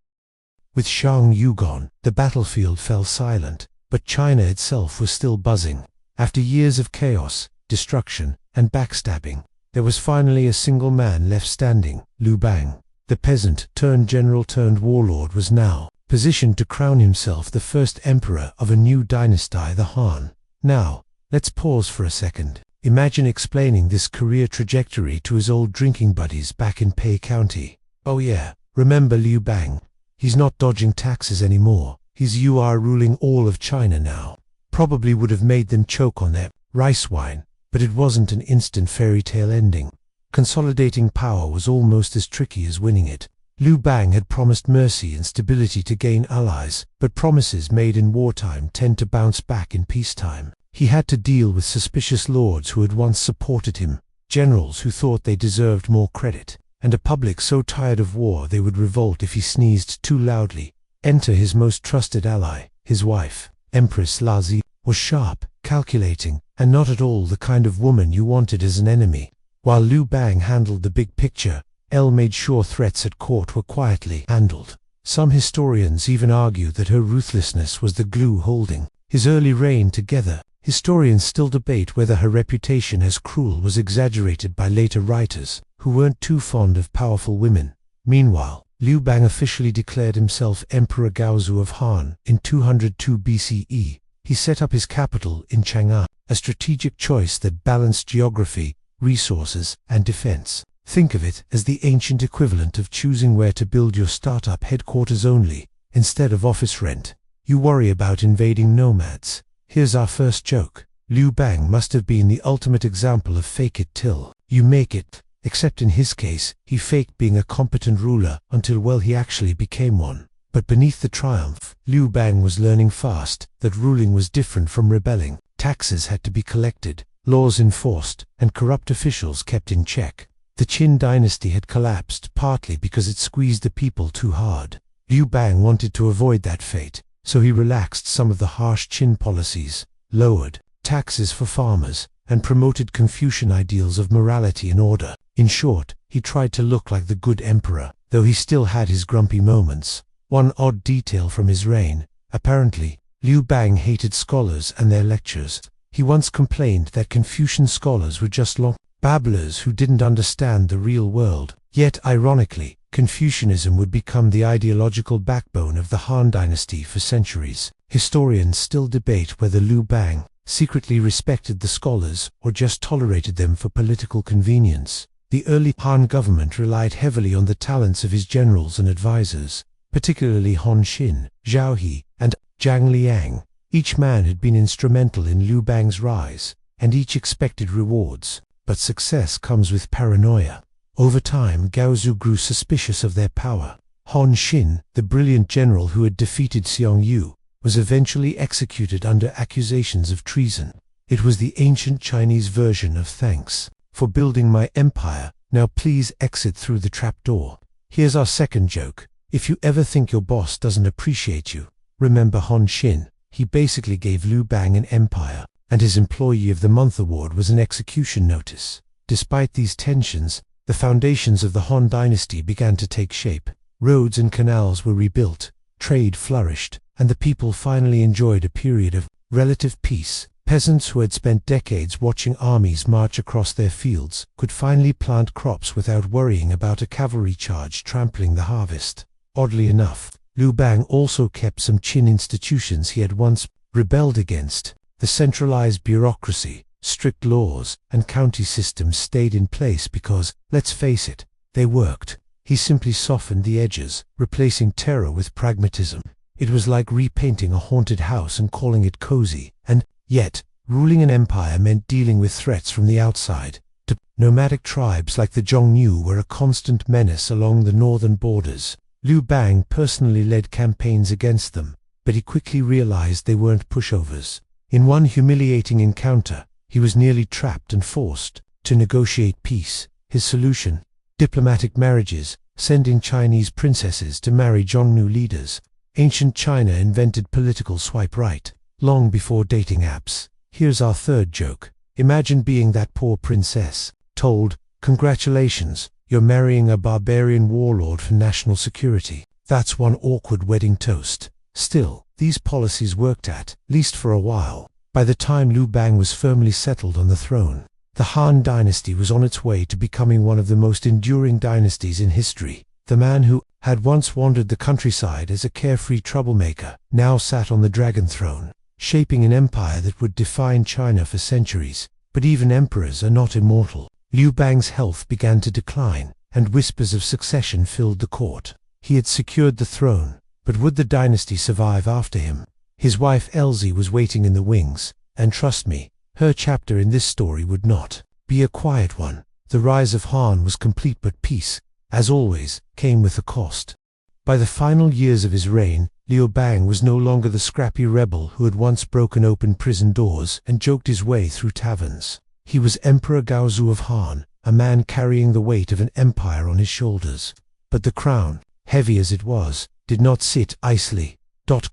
With Shang Yu gone, the battlefield fell silent, but China itself was still buzzing. After years of chaos, destruction, and backstabbing, there was finally a single man left standing, Liu Bang. The peasant turned general turned warlord was now positioned to crown himself the first emperor of a new dynasty, the Han. Now, let's pause for a second. Imagine explaining this career trajectory to his old drinking buddies back in Pei County. "Oh yeah, remember Liu Bang? He's not dodging taxes anymore. He's ruling all of China now." Probably would have made them choke on their rice wine, but it wasn't an instant fairy tale ending. Consolidating power was almost as tricky as winning it. Liu Bang had promised mercy and stability to gain allies, but promises made in wartime tend to bounce back in peacetime. He had to deal with suspicious lords who had once supported him, generals who thought they deserved more credit, and a public so tired of war they would revolt if he sneezed too loudly. Enter his most trusted ally, his wife. Empress Lazi was sharp, calculating, and not at all the kind of woman you wanted as an enemy. While Liu Bang handled the big picture, Elle made sure threats at court were quietly handled. Some historians even argue that her ruthlessness was the glue holding his early reign together. Historians still debate whether her reputation as cruel was exaggerated by later writers, who weren't too fond of powerful women. Meanwhile, Liu Bang officially declared himself Emperor Gaozu of Han in 202 BCE. He set up his capital in Chang'an, a strategic choice that balanced geography, resources, and defense. Think of it as the ancient equivalent of choosing where to build your startup headquarters only, instead of office rent. You worry about invading nomads. Here's our first joke. Liu Bang must have been the ultimate example of fake it till you make it, except in his case, he faked being a competent ruler until, well, he actually became one. But beneath the triumph, Liu Bang was learning fast that ruling was different from rebelling. Taxes had to be collected, laws enforced, and corrupt officials kept in check. The Qin dynasty had collapsed partly because it squeezed the people too hard. Liu Bang wanted to avoid that fate, so he relaxed some of the harsh Qin policies, lowered taxes for farmers, and promoted Confucian ideals of morality and order. In short, he tried to look like the good emperor, though he still had his grumpy moments. One odd detail from his reign: apparently, Liu Bang hated scholars and their lectures. He once complained that Confucian scholars were just long babblers who didn't understand the real world. Yet, ironically, Confucianism would become the ideological backbone of the Han Dynasty for centuries. Historians still debate whether Liu Bang secretly respected the scholars or just tolerated them for political convenience. The early Han government relied heavily on the talents of his generals and advisors, particularly Hon Xin, Zhao He, and Zhang Liang. Each man had been instrumental in Liu Bang's rise, and each expected rewards. But success comes with paranoia. Over time, Gaozu grew suspicious of their power. Hon Xin, the brilliant general who had defeated Xiong Yu, was eventually executed under accusations of treason. It was the ancient Chinese version of thanks for building my empire, now please exit through the trapdoor. Here's our second joke. If you ever think your boss doesn't appreciate you, remember Hon Xin. He basically gave Liu Bang an empire, and his Employee of the Month award was an execution notice. Despite these tensions, the foundations of the Han Dynasty began to take shape. Roads and canals were rebuilt, trade flourished, and the people finally enjoyed a period of relative peace. Peasants who had spent decades watching armies march across their fields could finally plant crops without worrying about a cavalry charge trampling the harvest. Oddly enough, Liu Bang also kept some Qin institutions he had once rebelled against. The centralized bureaucracy, strict laws, and county systems stayed in place because, let's face it, they worked. He simply softened the edges, replacing terror with pragmatism. It was like repainting a haunted house and calling it cozy, and yet, ruling an empire meant dealing with threats from the outside. Nomadic tribes like the Zhongnu were a constant menace along the northern borders. Liu Bang personally led campaigns against them, but he quickly realized they weren't pushovers. In one humiliating encounter, he was nearly trapped and forced to negotiate peace. His solution? Diplomatic marriages, sending Chinese princesses to marry Zhongnu leaders. Ancient China invented political swipe right, long before dating apps. Here's our third joke. Imagine being that poor princess, told, "Congratulations, you're marrying a barbarian warlord for national security." That's one awkward wedding toast. Still, these policies worked at least for a while. By the time Liu Bang was firmly settled on the throne, the Han Dynasty was on its way to becoming one of the most enduring dynasties in history. The man who had once wandered the countryside as a carefree troublemaker now sat on the dragon throne, shaping an empire that would define China for centuries. But even emperors are not immortal. Liu Bang's health began to decline, and whispers of succession filled the court. He had secured the throne, but would the dynasty survive after him? His wife Elsie was waiting in the wings, and trust me, her chapter in this story would not be a quiet one. The rise of Han was complete, but peace, as always, came with a cost. By the final years of his reign, Liu Bang was no longer the scrappy rebel who had once broken open prison doors and joked his way through taverns. He was Emperor Gaozu of Han, a man carrying the weight of an empire on his shoulders. But the crown, heavy as it was, did not sit icily.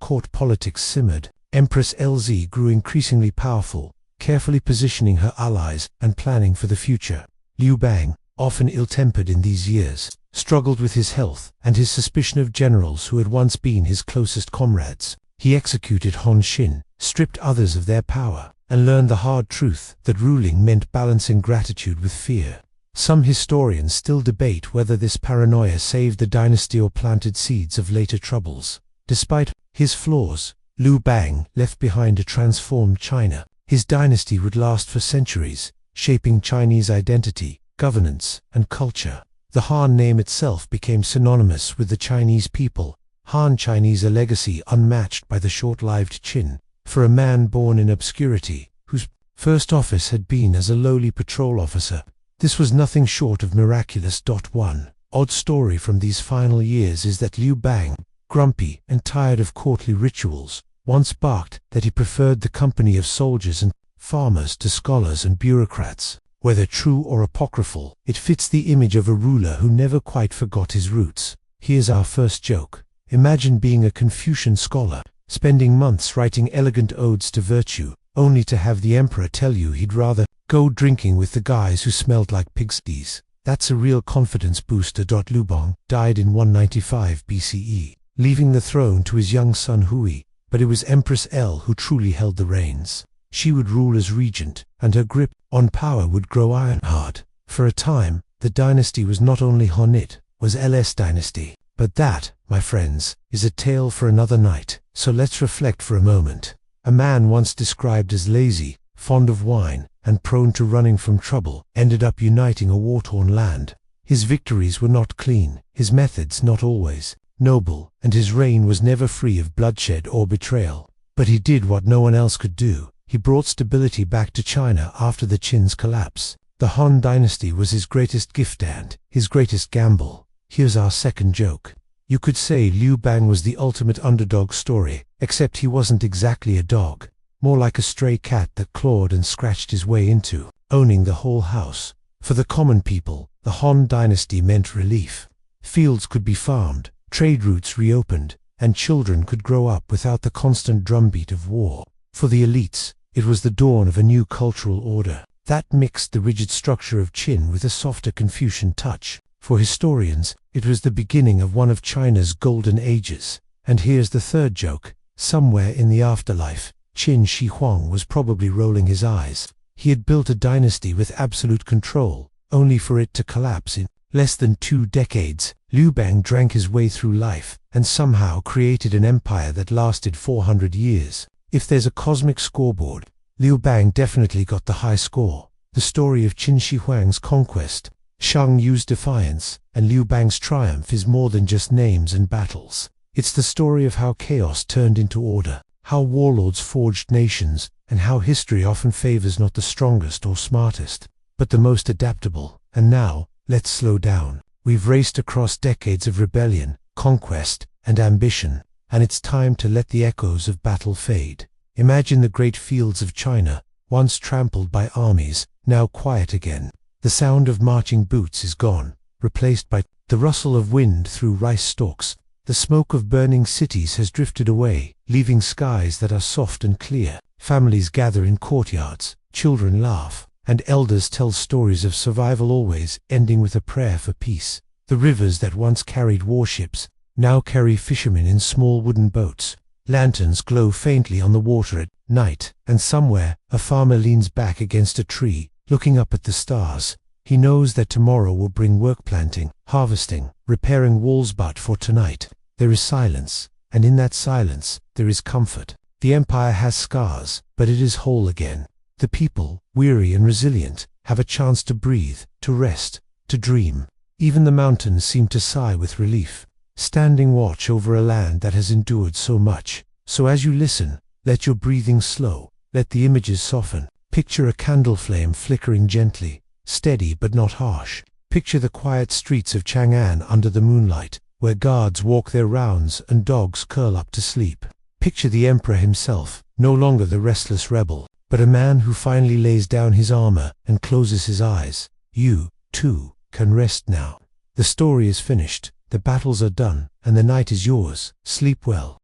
Court politics simmered. Empress LZ grew increasingly powerful, carefully positioning her allies and planning for the future. Liu Bang, often ill-tempered in these years, struggled with his health and his suspicion of generals who had once been his closest comrades. He executed Hon Xin, stripped others of their power, and learned the hard truth that ruling meant balancing gratitude with fear. Some historians still debate whether this paranoia saved the dynasty or planted seeds of later troubles. Despite his flaws, Liu Bang left behind a transformed China. His dynasty would last for centuries, shaping Chinese identity, governance, and culture. The Han name itself became synonymous with the Chinese people. Han Chinese, a legacy unmatched by the short-lived Qin. For a man born in obscurity, whose first office had been as a lowly patrol officer, this was nothing short of miraculous. One odd story from these final years is that Liu Bang, grumpy and tired of courtly rituals, once barked that he preferred the company of soldiers and farmers to scholars and bureaucrats. Whether true or apocryphal, it fits the image of a ruler who never quite forgot his roots. Here's our first joke. Imagine being a Confucian scholar, spending months writing elegant odes to virtue, only to have the emperor tell you he'd rather go drinking with the guys who smelled like pigsties. That's a real confidence booster. Liu Bang died in 195 BCE, leaving the throne to his young son Hui, but it was Empress L who truly held the reins. She would rule as regent, and her grip on power would grow iron hard. For a time, the dynasty was not only Han, it was LS dynasty. But that, my friends, is a tale for another night. So let's reflect for a moment. A man once described as lazy, fond of wine, and prone to running from trouble, ended up uniting a war-torn land. His victories were not clean, his methods not always noble, and his reign was never free of bloodshed or betrayal. But he did what no one else could do. He brought stability back to China after the Qin's collapse. The Han dynasty was his greatest gift and his greatest gamble. Here's our second joke. You could say Liu Bang was the ultimate underdog story, except he wasn't exactly a dog. More like a stray cat that clawed and scratched his way into owning the whole house. For the common people, the Han dynasty meant relief. Fields could be farmed, trade routes reopened, and children could grow up without the constant drumbeat of war. For the elites, it was the dawn of a new cultural order that mixed the rigid structure of Qin with a softer Confucian touch. For historians, it was the beginning of one of China's golden ages. And here's the third joke. Somewhere in the afterlife, Qin Shi Huang was probably rolling his eyes. He had built a dynasty with absolute control, only for it to collapse in less than 2 decades. Liu Bang drank his way through life, and somehow created an empire that lasted 400 years. If there's a cosmic scoreboard, Liu Bang definitely got the high score. The story of Qin Shi Huang's conquest, Shang Yu's defiance, and Liu Bang's triumph is more than just names and battles. It's the story of how chaos turned into order, how warlords forged nations, and how history often favors not the strongest or smartest, but the most adaptable. And now, let's slow down. We've raced across decades of rebellion, conquest, and ambition, and it's time to let the echoes of battle fade. Imagine the great fields of China, once trampled by armies, now quiet again. The sound of marching boots is gone, replaced by the rustle of wind through rice stalks. The smoke of burning cities has drifted away, leaving skies that are soft and clear. Families gather in courtyards, children laugh, and elders tell stories of survival, always ending with a prayer for peace. The rivers that once carried warships now carry fishermen in small wooden boats. Lanterns glow faintly on the water at night, and somewhere, a farmer leans back against a tree, looking up at the stars. He knows that tomorrow will bring work, planting, harvesting, repairing walls, but for tonight, there is silence, and in that silence, there is comfort. The empire has scars, but it is whole again. The people, weary and resilient, have a chance to breathe, to rest, to dream. Even the mountains seem to sigh with relief, standing watch over a land that has endured so much. So as you listen, let your breathing slow, let the images soften. Picture a candle flame flickering gently, steady but not harsh. Picture the quiet streets of Chang'an under the moonlight, where guards walk their rounds and dogs curl up to sleep. Picture the emperor himself, no longer the restless rebel, but a man who finally lays down his armor and closes his eyes. You, too, can rest now. The story is finished, the battles are done, and the night is yours. Sleep well.